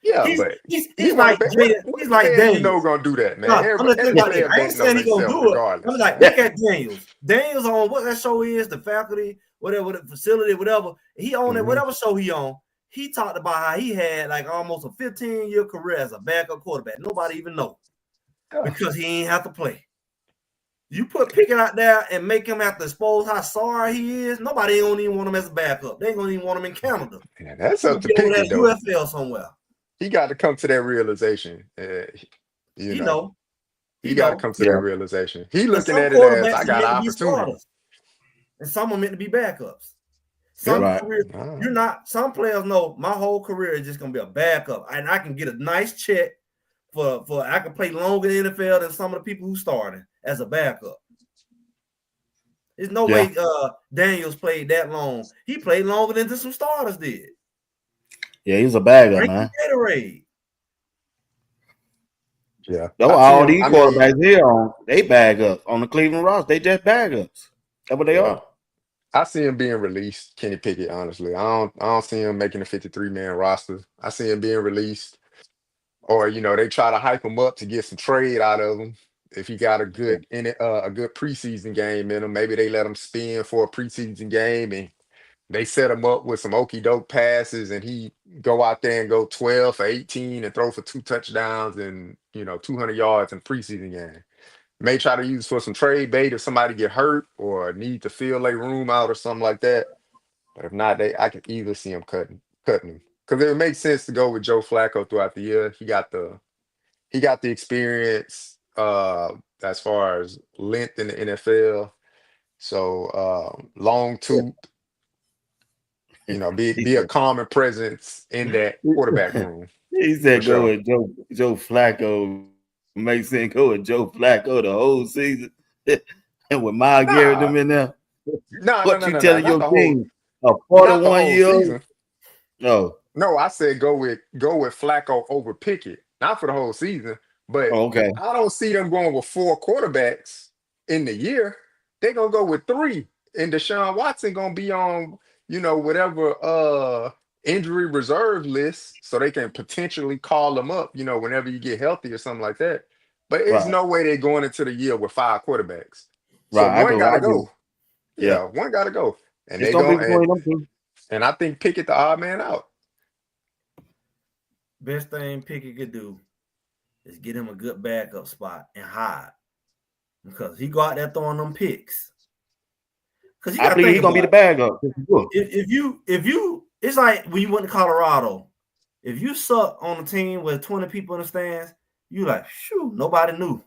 Yeah, He's but he's, he he's wasn't like a Jaden, what he's like player Daniels. gonna do that, man. No, I'm gonna Every think about this. player I ain't betting on saying he gonna themselves do it. I'm regardless, like, man. look at Daniels. Daniels on what that show is, the faculty, whatever the facility, whatever. He on it, Hmm. whatever show he on. He talked about how he had like almost a 15-year career as a backup quarterback. Nobody even know because he ain't have to play. You put Pickett out there and make him have to expose how sorry he is. Nobody don't even want him as a backup. They ain't gonna even want him in Canada. Yeah, that's He up gonna to be over there Pickett at though. UFL somewhere. He got to come to that realization. You He know, know. he He got to know. come to that Yeah. realization. He Because looking some at it as I quarterbacks are got meant an to be opportunity. starters, and some are meant to be backups. Some Yep. Right. careers, you're not. Some players know my whole career is just gonna be a backup, and I can get a nice check for I can play longer in the NFL than some of the people who started as a backup. There's no Yeah. way Daniels played that long. He played longer than some starters did. Yeah, he's a bagger, Drinking man. Gatorade. Yeah, Though I see all him. these I mean, quarterbacks here they bag ups on the Cleveland Ross. They just bag ups. That's what they yeah, are. I see him being released. Kenny Pickett, honestly, I don't see him making a 53-man roster. I see him being released, or they try to hype him up to get some trade out of him. If he got a Yeah. good a good preseason game in him, maybe they let him spin for a preseason game and they set him up with some okey doke passes, and he go out there and go 12 for 18 and throw for 2 touchdowns and 200 yards in preseason game. May try to use for some trade bait if somebody get hurt or need to fill a room out or something like that. But if not, I can easily see him cutting him because it would make sense to go with Joe Flacco throughout the year. He got the experience as far as length in the NFL. So long tooth, He be a said, common presence in that quarterback room he for said go sure. with Joe Flacco. Makes sense. Go with Joe Flacco the whole season. And with Miles Garrett Nah, them in there. no, no, What no, you no, no, telling your team? A not the 41 whole year old? season. No. No, I said go with Flacco over Pickett, not for the whole season, but Oh, okay. I don't see them going with 4 quarterbacks in the year. They're gonna go with 3, and Deshaun Watson gonna be on whatever injury reserve list, so they can potentially call them up, whenever you get healthy or something like that. But it's Right. no way they're going into the year with 5 quarterbacks. So Right. one gotta I get go. it. Yeah. Yeah, one gotta go, and It's they gonna be go between them two. and I think Pickett the odd man out. Best thing Pickett could do is get him a good backup spot and hide because he go out there throwing them picks. Because you I got to believe think he's gonna be about the it. bag up. If you it's like when you went to Colorado. If you suck on a team with 20 people in the stands, you like, shoo, nobody knew.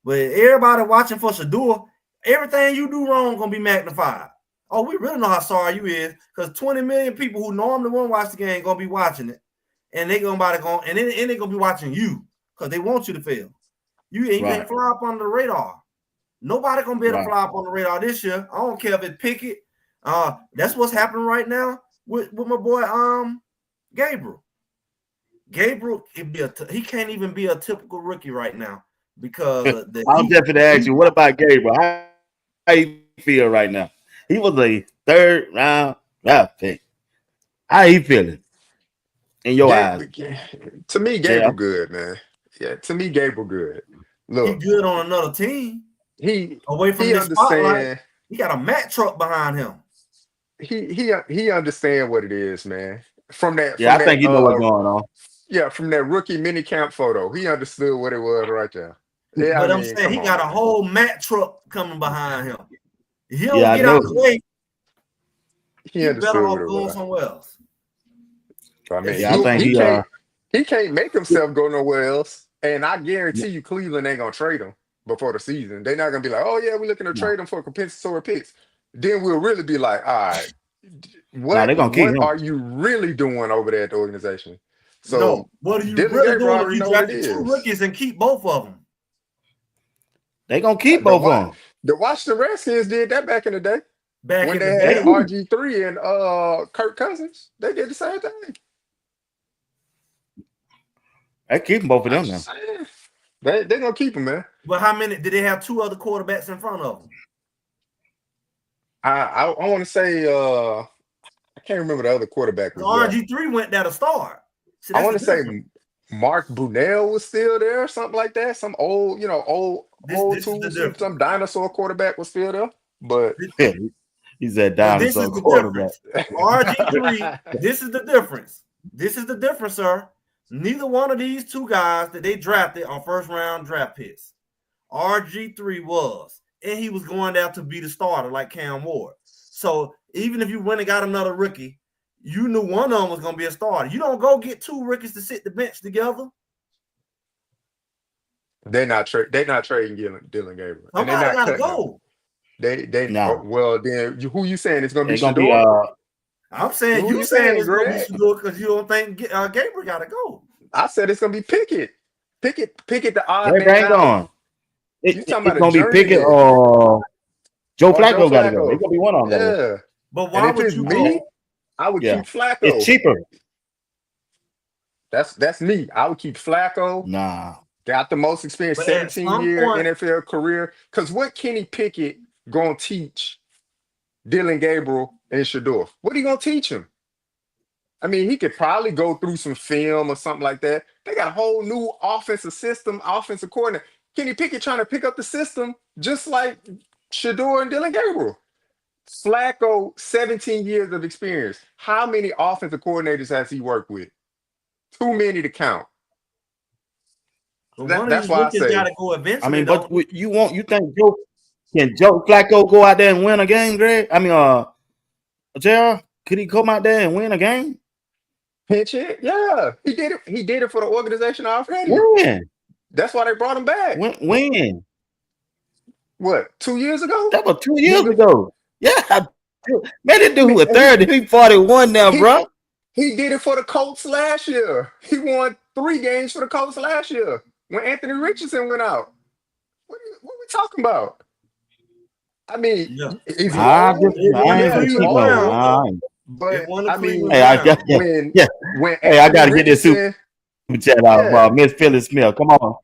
But everybody watching for Shedeur, everything you do wrong gonna be magnified. Oh, we really know how sorry you is, because 20 million people who normally won't watch the game gonna be watching it, and they gonna and they gonna be watching you because they want you to fail. You can't fly up under the radar. Nobody gonna be able to fly up on the radar this year. I don't care if it's Pickett. That's what's happening right now with my boy Gabriel. Gabriel he can't even be a typical rookie right now because I'm just gonna ask you, what about Gabriel? How you feel right now? He was a third round draft pick. How he feeling in your eyes? To me, Gabriel good, man. Yeah, to me, Gabriel good. Look, he good on another team. He away from the spotlight. He got a Mack truck behind him. He understand what it is, man. From that, I think you know what's going on. Yeah, from that rookie mini camp photo, he understood what it was right there. Yeah, but I'm saying he got a whole Mack truck coming behind him. If he don't get out the way, he better off going somewhere else. I mean, I think he can't make himself go nowhere else. And I guarantee you, Cleveland ain't gonna trade him before the season. They're not gonna be like, oh yeah, we're looking to trade him for compensatory picks. Then we'll really be like, all right, what are you really doing over there at the organization? So what are you really doing? You draft 2 rookies and keep both of them. They gonna keep both of them. The Washington Redskins did that back in the day. When they had RG3 and Kirk Cousins, they did the same thing. They keeping both of them now. They're gonna keep them, man. But how many did they have 2 other quarterbacks in front of them? I want to say I can't remember the other quarterback. RG3 went there to start. I want to say Mark Brunell was still there, something like that. Some old, some dinosaur quarterback was still there. But he's a dinosaur quarterback. RG3, this is the difference. This is the difference, sir. Neither one of these 2 guys that they drafted are first-round draft picks. RG3 was, and he was going down to be the starter like Cam Ward. So even if you went and got another rookie, you knew one of them was going to be a starter. You don't go get 2 rookies to sit the bench together. They're not trading Dylan Gabriel. Somebody got to go. They no. Well, then who you saying it's going to be Shedeur? I'm saying you saying it's going to be Shedeur because you don't think Gabriel got to go. I said it's going to be Pickett. Pickett the odd man out. It's going to be Pickett or Joe Flacco got to go. It's going to be one of them. Yeah. But why would you go? I would keep Flacco. It's cheaper. That's me. I would keep Flacco. Nah. Got the most experience, 17-year NFL career. Because what Kenny Pickett going to teach Dylan Gabriel and Shedeur? What are you going to teach him? I mean, he could probably go through some film or something like that. They got a whole new offensive system, offensive coordinator. Kenny Pickett trying to pick up the system just like Shedeur and Dylan Gabriel. Flacco, 17 years of experience. How many offensive coordinators has he worked with? Too many to count. That's why I say. Go eventually, I mean, but you think Joe Flacco go out there and win a game, Greg? I mean, JR, could he come out there and win a game? Pinch hit? Yeah, he did it. He did it for the organization already. When? That's why they brought him back. When? What? 2 years ago? That was 2 years ago. Yeah, man, this dude was 30. He 41 now, bro. He did it for the Colts last year. He won 3 games for the Colts last year when Anthony Richardson went out. What are we talking about? I mean, I gotta get this super chat out. Miss Phyllis Smith, come on.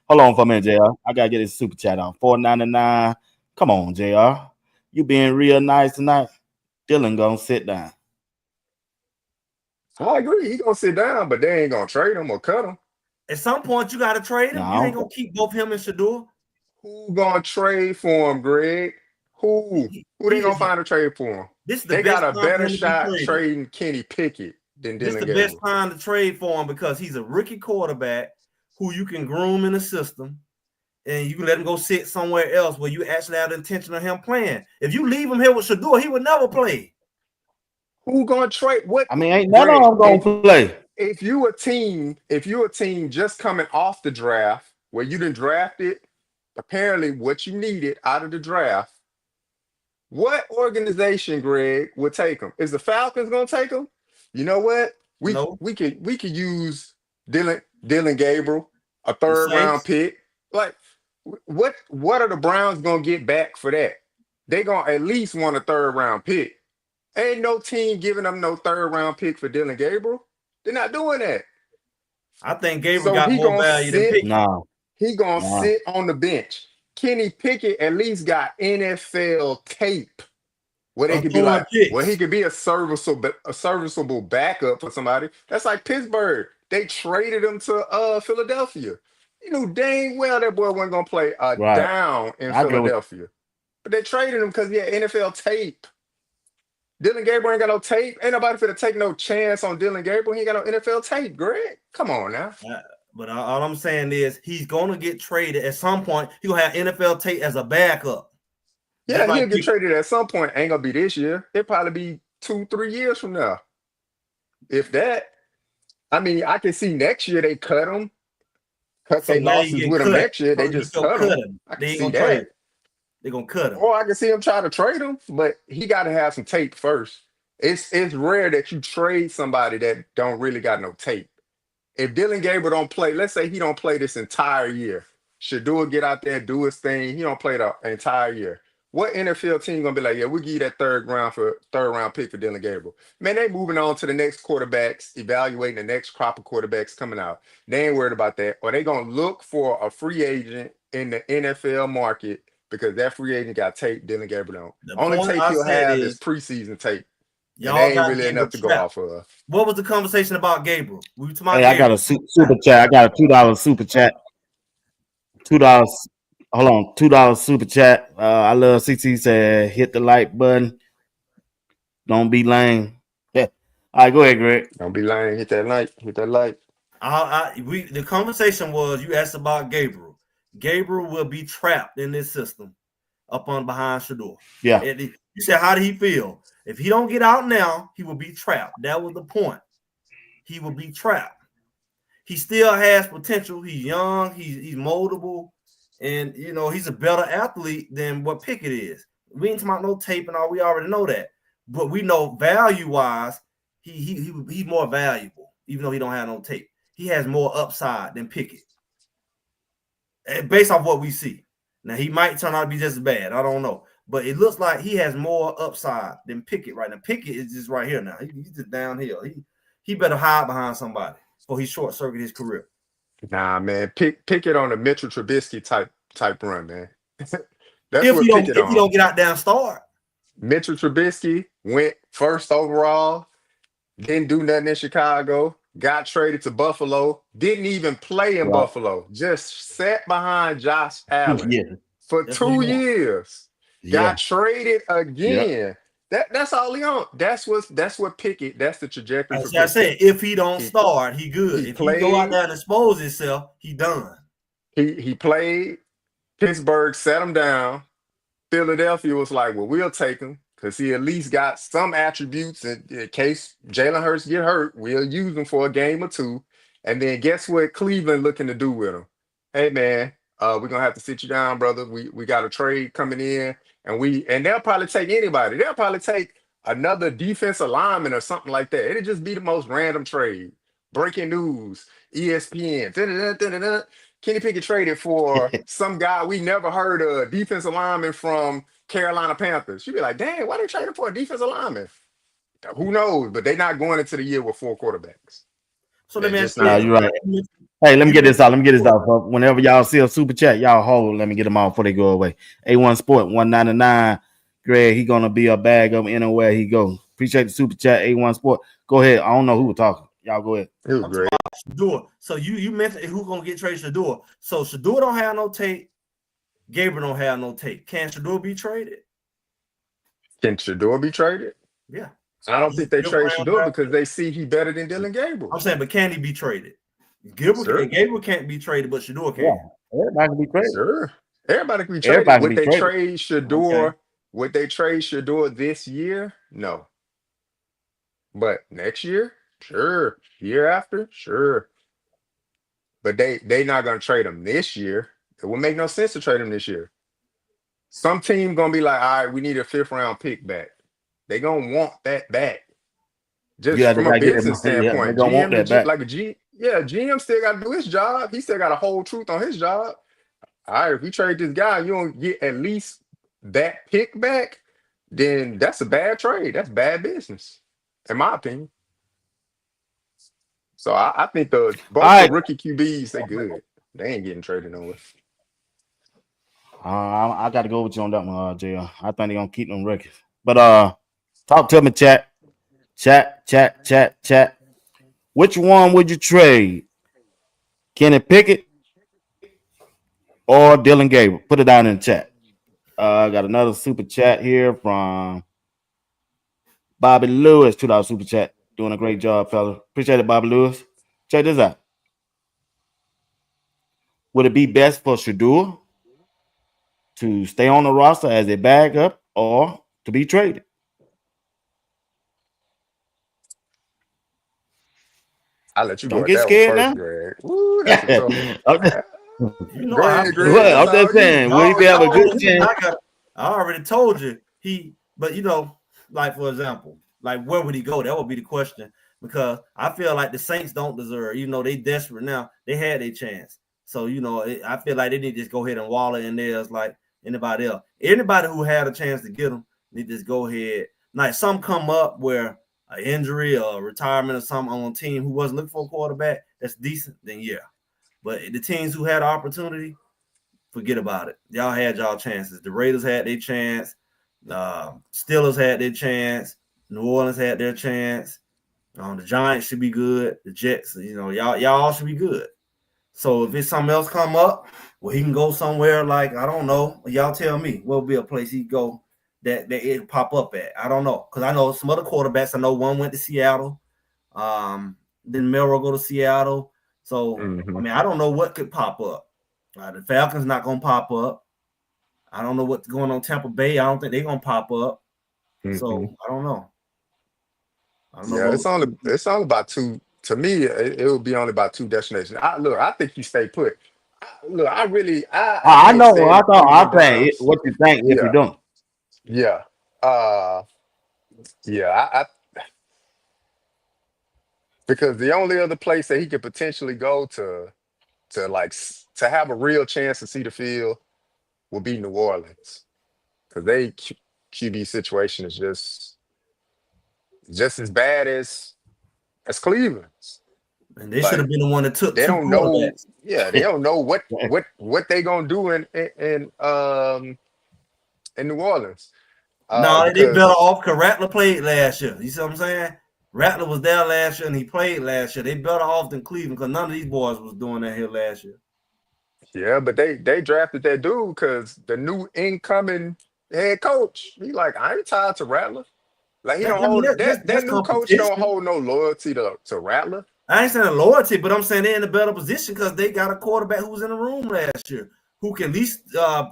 Hold on for a minute, JR. I gotta get this super chat out. $4.99. Come on, JR. You being real nice tonight. Dylan gonna sit down. I agree. He gonna sit down, but they ain't gonna trade him or cut him. At some point, you gotta trade him. You ain't gonna keep both him and Shedeur. Who gonna trade for him, Greg? Who they gonna find a trade for him? They got a better shot trading Kenny Pickett than Dylan Gabriel. This is the best time to trade for him because he's a rookie quarterback who you can groom in the system, and you can let him go sit somewhere else where you actually have the intention of him playing. If you leave him here with Shedeur, he would never play. Who gonna trade? What? I mean, ain't none of them gonna play. If you a team just coming off the draft where you didn't draft it, apparently what you needed out of the draft. What organization, Greg, would take him? Is the Falcons gonna take him? You know what? We No, we could use Dylan Gabriel, a the third round Saints. pick. Like what are the Browns gonna get back for that? They gonna at least want a third round pick. Ain't no team giving them no third round pick for Dylan Gabriel. They're not doing that. I think Gabriel So got he more gonna value than sit. Pickett. No, He gonna no. sit on the bench. Kenny Pickett at least got NFL tape where they I'm could be throwing like, well, he picks. could be a serviceable backup for somebody. That's like Pittsburgh. They traded him to Philadelphia. You knew dang well that boy wasn't gonna play a Right. down in I go with Philadelphia. But they traded him because he had NFL tape. Dylan Gabriel ain't got no tape. Ain't nobody finna take no chance on Dylan Gabriel. He ain't got no NFL tape, Greg. Come on now. But all I'm saying is he's gonna get traded at some point. He'll have NFL tape as a backup. Just Yeah, like he'll get Pickett. traded at some point. Ain't gonna be this year. It'll probably be 2, 3 years from now. If that, I mean, I can see next year they cut him, cut So their now you losses get with him cut. next year. They So you just go cut cut him. him. I They can ain't see gonna trade that. him. They're gonna cut him. Or I can see him try to trade him, but he got to have some tape first. It's rare that you trade somebody that don't really got no tape. If Dylan Gabriel don't play, let's say he don't play this entire year, Shedeur get out there, do his thing. He don't play the entire year. What NFL team gonna be like? Yeah, we'll give you that third round pick for Dylan Gabriel. Man, they moving on to the next quarterbacks, evaluating the next crop of quarterbacks coming out. They ain't worried about that. Or they gonna look for a free agent in the NFL market because that free agent got tape Dylan Gabriel on. The Only point tape I he'll said have is is preseason tape, and y'all they ain't got really Gabriel enough to go trapped. off of. What was the conversation about Gabriel? We were talking Hey, about I got a Gabriel. super chat. I got a $2 super chat. $2. Hold on, $2 super chat. I love CC said hit the like button. Don't be lame. Yeah. All right, go ahead, Greg. Don't be lying. Hit that like. Hit that like. The conversation was you asked about Gabriel. Gabriel will be trapped in this system up on behind Shedeur. Yeah. You said, how did he feel? If he don't get out now, he will be trapped. That was the point. He will be trapped. He still has potential. He's young. He's moldable, and he's a better athlete than what Pickett is. We ain't talking about no tape and all. We already know that, but we know value wise, he's more valuable, even though he don't have no tape. He has more upside than Pickett, based off what we see. Now he might turn out to be just as bad. I don't know, but it looks like he has more upside than Pickett right now. Pickett is just right here now. He's just downhill. He better hide behind somebody before he short circuit his career. Nah, man. Pick it on a Mitchell Trubisky type run, man. That's If what he don't pick it if he on. don't get out there and start. Mitchell Trubisky went first overall, didn't do nothing in Chicago, got traded to Buffalo, didn't even play in Right. Buffalo, just sat behind Josh Allen Yeah. for That's what he two wants. years. Yeah. Got traded Yeah. again. That's all he on. That's what Pickett. That's the trajectory for As I Pickett. said, if he don't He start, he good. he If he go out played. there and expose himself, he done. He played. Pittsburgh sat him down. Philadelphia was like, well, we'll take him because he at least got some attributes in case Jalen Hurts get hurt. We'll use him for a game or two. And then guess what Cleveland looking to do with him? Hey man, we're gonna have to sit you down, brother. We got a trade coming in, and they'll probably take anybody. They'll probably take another defensive lineman or something like that. It'll just be the most random trade. Breaking news, ESPN. Da-da-da-da-da-da. Kenny Pickett traded for some guy we never heard of, defensive lineman from Carolina Panthers. You'd be like, dang, why they trading for a defensive lineman? Who knows? But they're not going into the year with 4 quarterbacks. So let They're me ask just you No, not this. you're doing right. it. Hey, let me You get this out. Let me get this mentioned out. Folks. Whenever y'all see a super chat, y'all hold. Let me get them out before they go away. A1 Sport 199. Greg, he gonna be a bag of anywhere he goes. Appreciate the super chat. A1 Sport. Go ahead. I don't know who was talking. Y'all go ahead. It was I'm talking great. about Shedeur. So you mentioned who gonna get traded Shedeur. So Shedeur don't have no tape. Gabriel don't have no tape. Can Shedeur be traded? Can Shedeur be traded? Yeah. I don't He's a think they fifth trade round Shedeur draft because pick. they see he better than Dylan Gabriel. I'm saying, but can he be traded? Sure, Gabriel can't be traded, but Shedeur Yeah. can. Everybody can be traded. sure. Everybody can be traded. Everybody can Would be they traded. trade Okay. Shedeur? Would they trade Shedeur this year? No. But next year? Sure. Year after? Sure. But they not gonna trade him this year. It would make no sense to trade him this year. Some team gonna be like, all right, we need a fifth round pick back. They gonna want that back. Just Yeah, they from a gotta get that business money. Yeah, they standpoint, gonna want GM that and G, back. like a G, yeah, GM still got to do his job. He still got to hold truth on his job. All right, if you trade this guy, you don't get at least that pick back, then that's a bad trade. That's bad business, in my opinion. So I think All both the right. rookie QBs they good. They ain't getting traded nowhere. I got to go with you on that one, JR. I think they're gonna keep them records. But talk to me, chat. Which one would you trade? Kenny Pickett or Dylan Gabriel? Put it down in the chat. I got another super chat here from Bobby Lewis, $2 super chat. Doing a great job, fella. Appreciate it, Bobby Lewis. Check this out. Would it be best for Shedeur to stay on the roster as a backup or to be traded? I'll let you Don't go at get that one scared first, now. Greg. Ooh, that's a tough one. I'm just, You know Go I ahead, Greg. feel. That's I'm just all you. saying, will he be Y'all have a good already listen. chance? I already told you but like for example, like where would he go? That would be the question because I feel like the Saints don't deserve, even though they desperate now. They had a chance, so I feel like they need to just go ahead and wallow in theirs like anybody else. Anybody who had a chance to get them need to just go ahead. Like some come up where an injury or retirement or something on a team who wasn't looking for a quarterback that's decent, then yeah. But the teams who had opportunity, forget about it. Y'all had y'all chances. The Raiders had their chance. Steelers had their chance. New Orleans had their chance. The Giants should be good. The Jets, y'all all should be good. So if it's something else come up, well, he can go somewhere like I don't know. Y'all tell me what would be a place he'd go that it pop up at. I don't know because I know some other quarterbacks. I know one went to Seattle. Then Melro go to Seattle. So I Hmm. mean, I don't know what could pop up. The Falcons not gonna pop up. I don't know what's going on Tampa Bay. I don't think they're gonna pop up. Hmm. So I don't know. I don't know Yeah, what. it's only about two. To me, it would be only about two destinations. I think you stay put. Look, I I hate know. saying I the thought. I Cleveland think Browns. what you think if you Yeah, don't. yeah, uh, yeah. Because the only other place that he could potentially go to have a real chance to see the field would be New Orleans because QB situation is just as bad as Cleveland's. And they should have Like been the one that took they two don't know. quarterbacks. Yeah, they don't know what they gonna do in New Orleans. No, they better Because off because Rattler played last year. You see what I'm saying? Rattler was there last year and he played last year. They better off than Cleveland because none of these boys was doing that here last year. yeah, but they drafted that dude because the new incoming head coach. He like I ain't tied to Rattler. Like he That, don't I mean, hold that that's new coach don't competition. hold no loyalty to Rattler. I ain't saying loyalty, but I'm saying they're in a better position because they got a quarterback who was in the room last year who can at least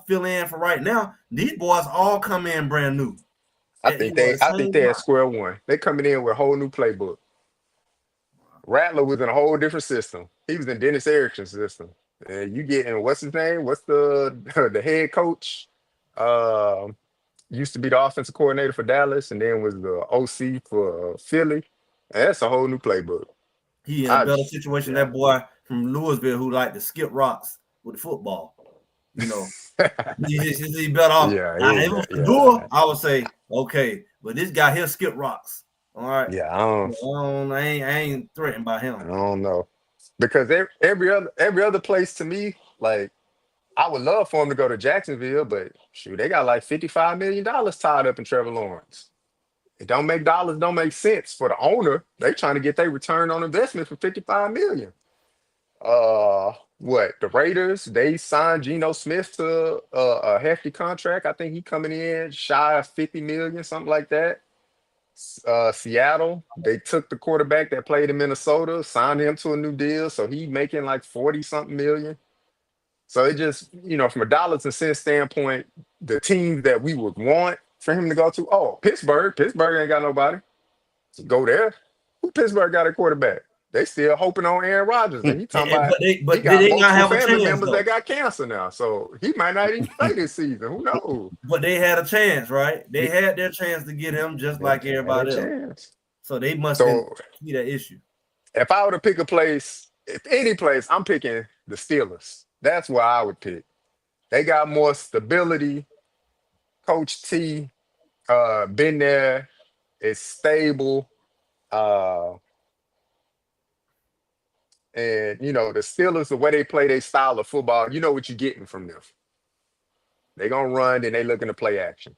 fill in for right now. These boys all come in brand new at the I think same they at time. square one. They coming in with a whole new playbook. Rattler was in a whole different system. He was in Dennis Erickson's system. And you getting what's his name? What's the the head coach? Um, used to be the offensive coordinator for Dallas, and then was the OC for Philly. And that's a whole new playbook. He in a I better situation yeah. than that boy from Louisville who like to skip rocks with the football. You know, he better off. Yeah, If it was yeah, Shedeur, I would say okay, but this guy here skip rocks. All right, yeah. I ain't threatened by I him. don't know because every other place to me, like I would love for him to go to Jacksonville, but shoot, they got like $55 million tied up in Trevor Lawrence. It don't make dollars, don't make sense for the owner. They trying to get their return on investment for 55 million. What the Raiders? They signed Geno Smith to a hefty contract. I think he coming in shy of 50 million, something like that. Seattle, they took the quarterback that played in Minnesota, signed him to a new deal, so he making like 40 something million. So it just, from a dollars and cents standpoint, the teams that we would want for him to go to, oh, Pittsburgh ain't got nobody. So go there. Who Pittsburgh got a quarterback? They still hoping on Aaron Rodgers, and he talking about he But got did they not multiple have a family chance members though? that got cancer now, so he might not even play this season. Who knows? But they had a chance, right? They had their chance to get him just like everybody else. Chance. So they must So see that issue. if I were to pick a place, if any place, I'm picking the Steelers. That's where I would pick. They got more stability. Coach T, been there. It's stable. And the Steelers, the way they play their style of football, you know what you're getting from them. They're gonna run and they looking to play action.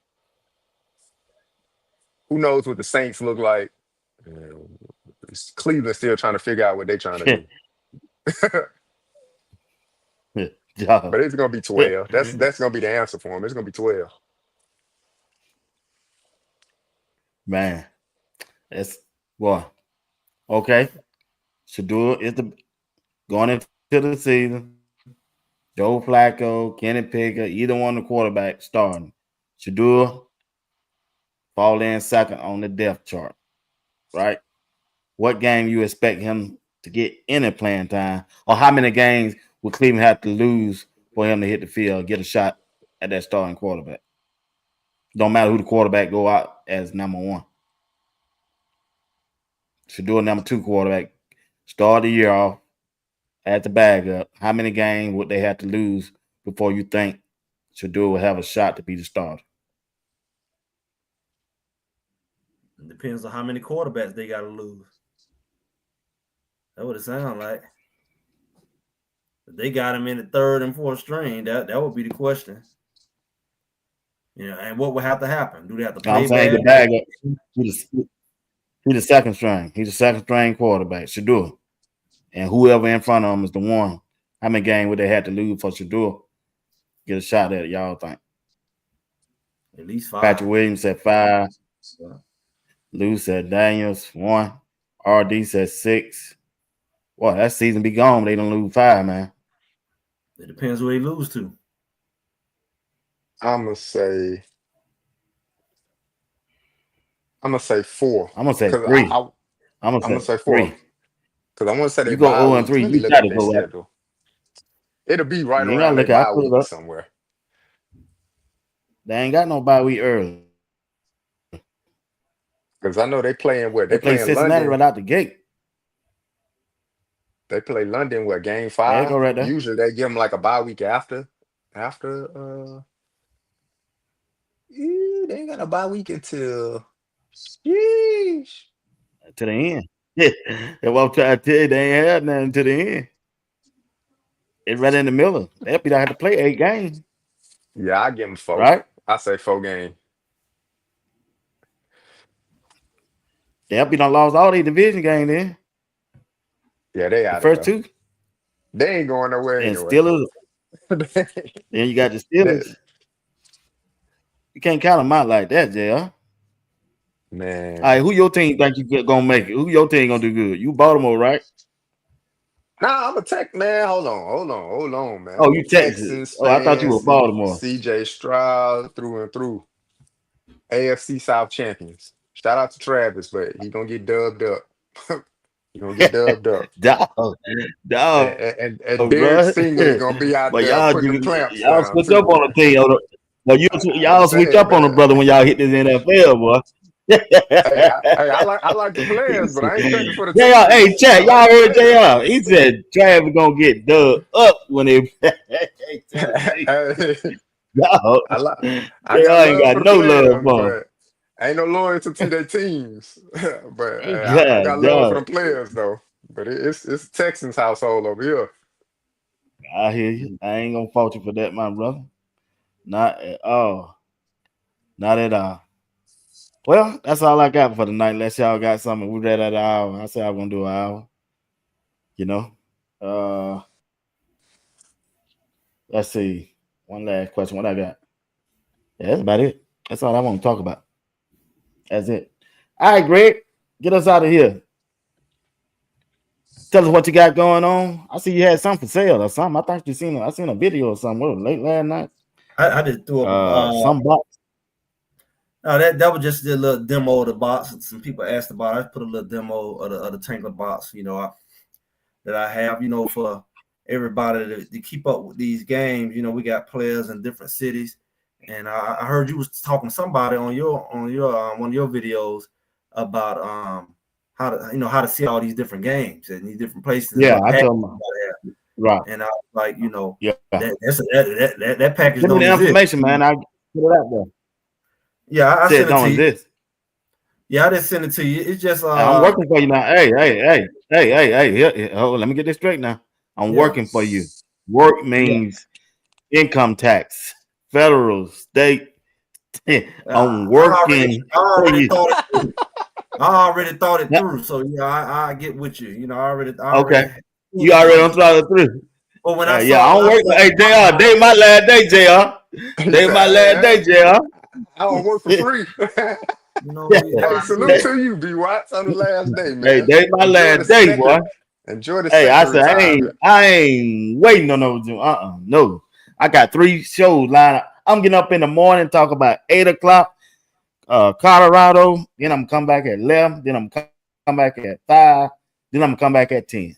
Who knows what the Saints look like? Cleveland still trying to figure out what they're trying to do. But it's gonna be 12. That's gonna be the answer for them. It's gonna be 12. Man, that's what. Okay. Shedeur is going into the season. Joe Flacco, Kenny Pickett, either one of the quarterbacks starting. Shedeur fall in second on the depth chart, right? What game you expect him to get any playing time, or how many games will Cleveland have to lose for him to hit the field, get a shot at that starting quarterback? Don't matter who the quarterback go out as number one. Shedeur number 2 quarterback, start the year off, at the bag up. How many games would they have to lose before you think Shedeur will have a shot to be the starter? It depends on how many quarterbacks they got to lose. That's what it sounds like. If they got him in the 3rd and 4th string, that would be the question. And what would have to happen? Do they have to play bad? The bag up. He's the 2nd string. He's the 2nd string quarterback, Shedeur. And whoever in front of him is the one. How many games would they have to lose for Shedeur get a shot at it, y'all think? At least 5. Patrick Williams said 5. Lou said Daniels 1. RD said 6. Well, that season be gone. They don't lose 5, man. It depends who they lose to. I'm gonna say 4. I'm gonna say 3. I'm gonna say 4. Because I want to say you go 0 and 3. Let me look at their schedule. It'll be right around their bye week somewhere. They ain't got no bye week early. Because I know they playing where? They play Cincinnati London right out the gate. They play London with game 5. Go right there. Usually they give them like a bye week after. They ain't got a bye week until to the end. Yeah, that's what I'm trying to tell you. They ain't had nothing to the end. It's right in the middle. They'll be have to play 8 games. Yeah, I give them 4. Right? I say 4 games. They'll be done lost all these division games then. Yeah, they out the first 2. They ain't going nowhere and anyway. Steelers. Then you got the Steelers. You can't count them out like that, JR. Man. All right, who your team think you gonna make it? Who your team gonna do good? You Baltimore, right? Nah, I'm a Tech man. Hold on, man. Oh, you Texans. I thought you were Baltimore. CJ Stroud through and through. AFC South champions. Shout out to Travis, but he gonna get dubbed up. He gonna get dubbed up. Dog. And Derek Singer is gonna be out there putting the clamps y'all down. Switch up on the team. Y'all switch up on the brother when y'all hit this NFL, boy. I like the players, but I ain't checking for the team. Hey, chat, y'all heard JR. He said Travis gonna get dubbed up when they I ain't got no love for ain't no loyalty to their teams. But I got love for the players though. But it's Texans household over here. I hear you. I ain't gonna fault you for that, my brother. Not at all. Not at all. Well, that's all I got for tonight. Unless y'all got something. We read at an hour. I said I'm gonna do an hour. Let's see. One last question. What I got? Yeah, that's about it. That's all I want to talk about. That's it. All right, Greg. Get us out of here. Tell us what you got going on. I see you had something for sale or something. I thought I seen a video or something. What, late last night? I just threw up some box. No, that was just a little demo of the box. Some people asked about it. I put a little demo of the Tanggula box. that I have, for everybody to keep up with these games. We got players in different cities, and I heard you was talking to somebody on your one of your videos about how to see all these different games and these different places and Yeah, what I package told you him. gotta have. Right. And I was like, Yeah. that package Give me don't the exist. information, man. I put it out there. Yeah, I Said sent it don't to you. exist. Yeah, I didn't send it to you. It's just I'm working for you now. Hey. Oh, let me get this straight now. I'm yeah. working for you. Work means income tax, federal, state. I'm working I for already you. thought it through. I already thought it Yeah, through. So yeah, I get with you. I already okay. seen You it already on coming. 3. But Yeah, I don't work. Hey, JR, day my last day, JR. You Day my last say, day, JR. I don't work for free. Yeah. Hey, salute Day, to you, B Watts, on the last day, hey, man. day my Enjoy the last day, boy. second. Enjoy the Hey, I second said retirement. I ain't waiting on those. No. I got 3 shows lined up. I'm getting up in the morning, talk about 8 o'clock, Colorado. Then I'm come back at 11. Then I'm come back at 5. Then I'm come back at 10.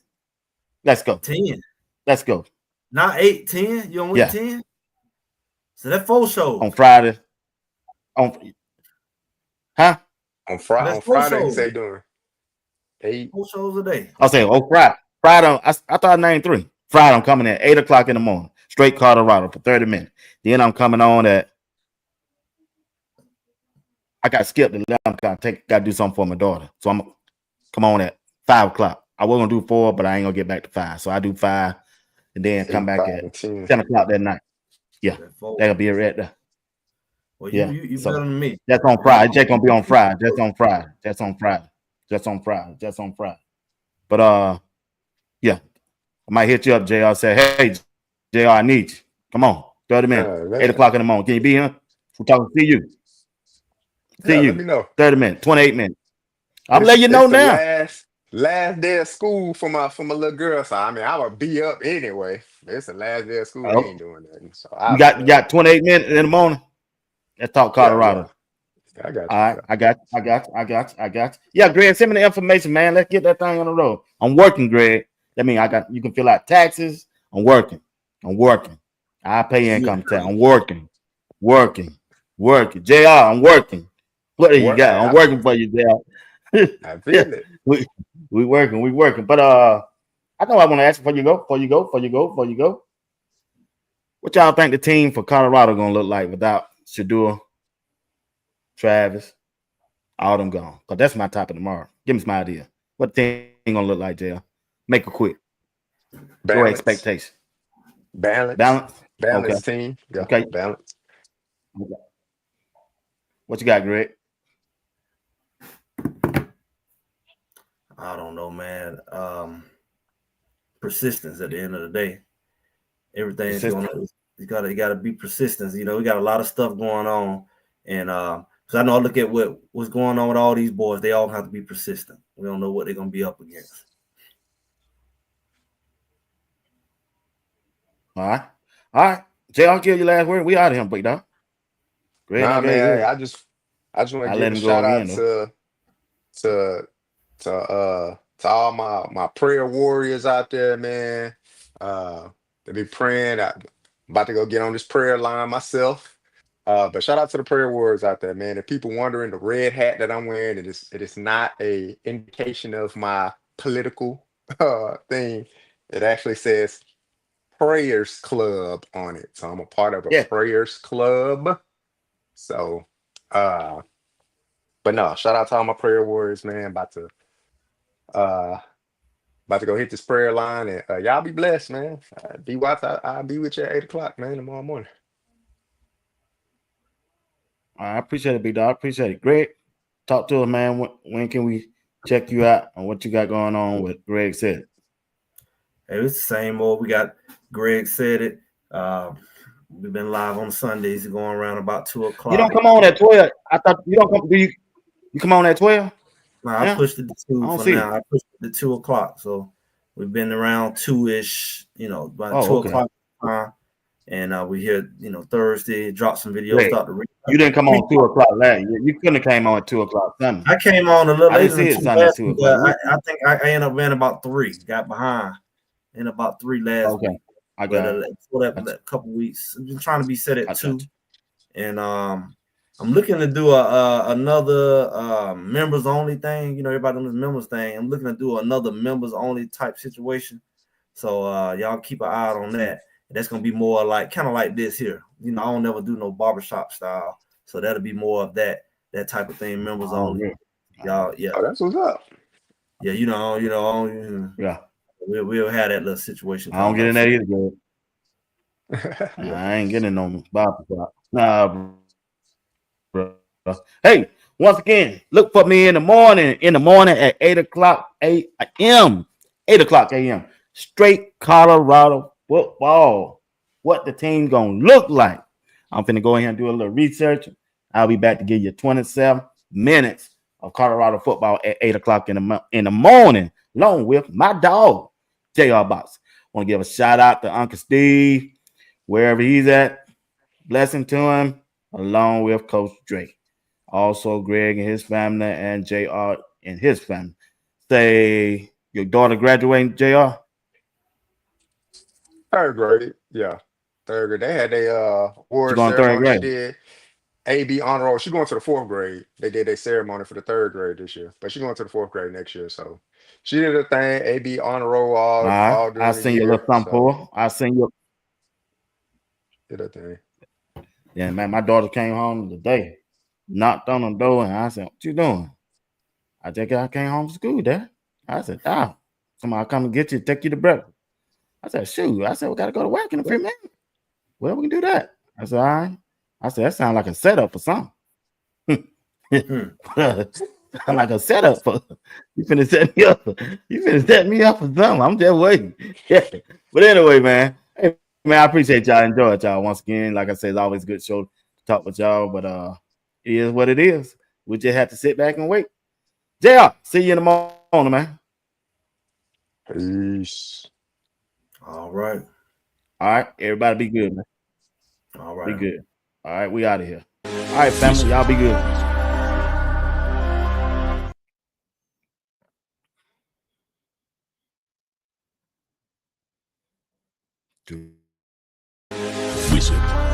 Let's go. 10, Let's go. not 8, 10. You don't went Yeah. 10. So that's 4 On shows. Friday. Huh? On That's 4 Friday, he shows. say doing 8. 4 shows a day. I'll say, Friday. Friday, I thought I named 3. Friday, I'm coming at 8 o'clock in the morning, straight Colorado for 30 minutes. Then I'm coming on at, I got skipped at 11 o'clock. Got to do something for my daughter. So I'm come on at 5 o'clock. I was going to do 4, but I ain't going to get back to 5. So I do 5 and then come 8, back 5, at and 10. 10 o'clock that night. Yeah, That's 4. that'll be it right there. Well, Yeah. you So better than me. that's on Friday. Just going to be on Friday. Just on Friday. Just on Friday. Just on Friday. Just on Friday. But, yeah. I might hit you up, JR. Say, hey, JR, I need you. Come on. 30 minutes. 8 o'clock in the morning. Can you be here? We're talking. See you. Yeah, let me know. 30 minutes. 28 minutes. I'm It's letting you know it's the now. last day of school for my little girl. So I mean, I would be up anyway. It's the last day of school. He Oh, ain't doing nothing. So you I'll got be you up. got 28 minutes in the morning. Let's talk Yeah. Colorado. I got All you. right. I got you. Yeah, Greg, send me the information, man. Let's get that thing on the road. I'm working, Greg. That means you can fill out taxes. I'm working. I pay income tax. I'm working. JR, I'm working. What do you What? got? I'm working for you, JR. I Yeah, feel it. we working. But I know I want to ask you before you go. What y'all think the team for Colorado gonna look like without Shedeur, Travis, all them gone? Because that's my topic tomorrow. Give me some idea. What the team gonna look like, JR? Make it quick. Your Balance. expectation. Balance. Balance? Okay. Balance team. Yeah. Okay. Balance. What you got, Greg? I don't know, man. Persistence at the end of the day. Everything's going to you gotta be persistent. We got a lot of stuff going on. And because I know I look at what's going on with all these boys, they all have to be persistent. We don't know what they're gonna be up against. All right. Jay, I'll give you last word. We out of here, big dog. Greg, Nah, I gave man. you. I just want to I give let a him go shout out again though. to all my prayer warriors out there, man. To be praying. I'm about to go get on this prayer line myself. But shout out to the prayer warriors out there, man. If people wondering, the red hat that I'm wearing, it is not a indication of my political thing. It actually says Prayers Club on it. So I'm a part of a Yeah. Prayers Club. So but no, shout out to all my prayer warriors, man. Uh about to go hit this prayer line and y'all be blessed, man. Be watch. I'll be with you at 8 o'clock, man, tomorrow morning. I appreciate it, big dog. I appreciate it. Greg, talk to us, man. When can we check you out on what you got going on with Greg said? Hey, it's the same old. We got Greg said it. We've been live on Sundays going around about 2 o'clock. You don't come on at 12. I thought you don't come. Do you come on at 12? Nah, I pushed it to 2 for now. I pushed it to 2 o'clock. So we've been around 2-ish, about 2 o'clock. And we here, Thursday, drop some videos, Wait, start to read. you didn't come on 2 o'clock last. You couldn't have came on at 2 o'clock Sunday. I came on a little I didn't later see than it 2 Sunday last 2 week. o'clock. I think I ended up being about 3. Got behind in about 3 last Okay, week. I But got for you. that couple weeks, I've been trying to be set I at got 2. you. And I'm looking to do another members only thing. Everybody knows members thing. I'm looking to do another members only type situation. So y'all keep an eye out on that. That's gonna be more like kind of like this here. I don't never do no barbershop style. So that'll be more of that type of thing, members Oh, only. yeah. Y'all, yeah. Oh, that's what's up. Yeah, Yeah. We'll have that little situation I don't coming get up in there soon. either, bro. Yeah. I ain't getting no barbershop. Nah, bro. Hey, once again, look for me in the morning at 8 o'clock a.m. 8 o'clock a.m. Straight Colorado football. What the team gonna look like. I'm finna go ahead and do a little research. I'll be back to give you 27 minutes of Colorado football at 8 o'clock in the morning, along with my dog, JR Box. Want to give a shout out to Uncle Steve, wherever he's at. Blessing to him, along with Coach Drake. Also, Greg and his family, and JR and his family. Say, your daughter graduating, JR? Third grade. Yeah. Third grade. They had their She award going third ceremony. They grade. did AB honor roll. She's going to the fourth grade. They did their ceremony for the third grade this year, but she's going to the fourth grade next year. So she did a thing, AB honor roll All right. all I during the seen you a little year. something So for her. I seen you. did a thing. Yeah, man, my daughter came home today, knocked on the door, and I said, "What you doing?" I think I came home from school, Dad. I said, somebody come and get you, take you to breakfast. I said, shoot. I said, we got to go to work in a few minutes. Well, we can do that. I said, all right. I said, that sounds like a setup for something. Like a setup for you finna set me up. You finna set me up for something. I'm just waiting. Yeah. But anyway, man. Hey man, I appreciate y'all. Enjoy it, y'all. Once again, like I said, it's always a good show to talk with y'all. But it is what it is. We just have to sit back and wait. JR, see you in the morning, man. Peace. All right. All right. Everybody be good, man. All Be right. good. All right, we out of here. All right, family. Y'all be good. Vision.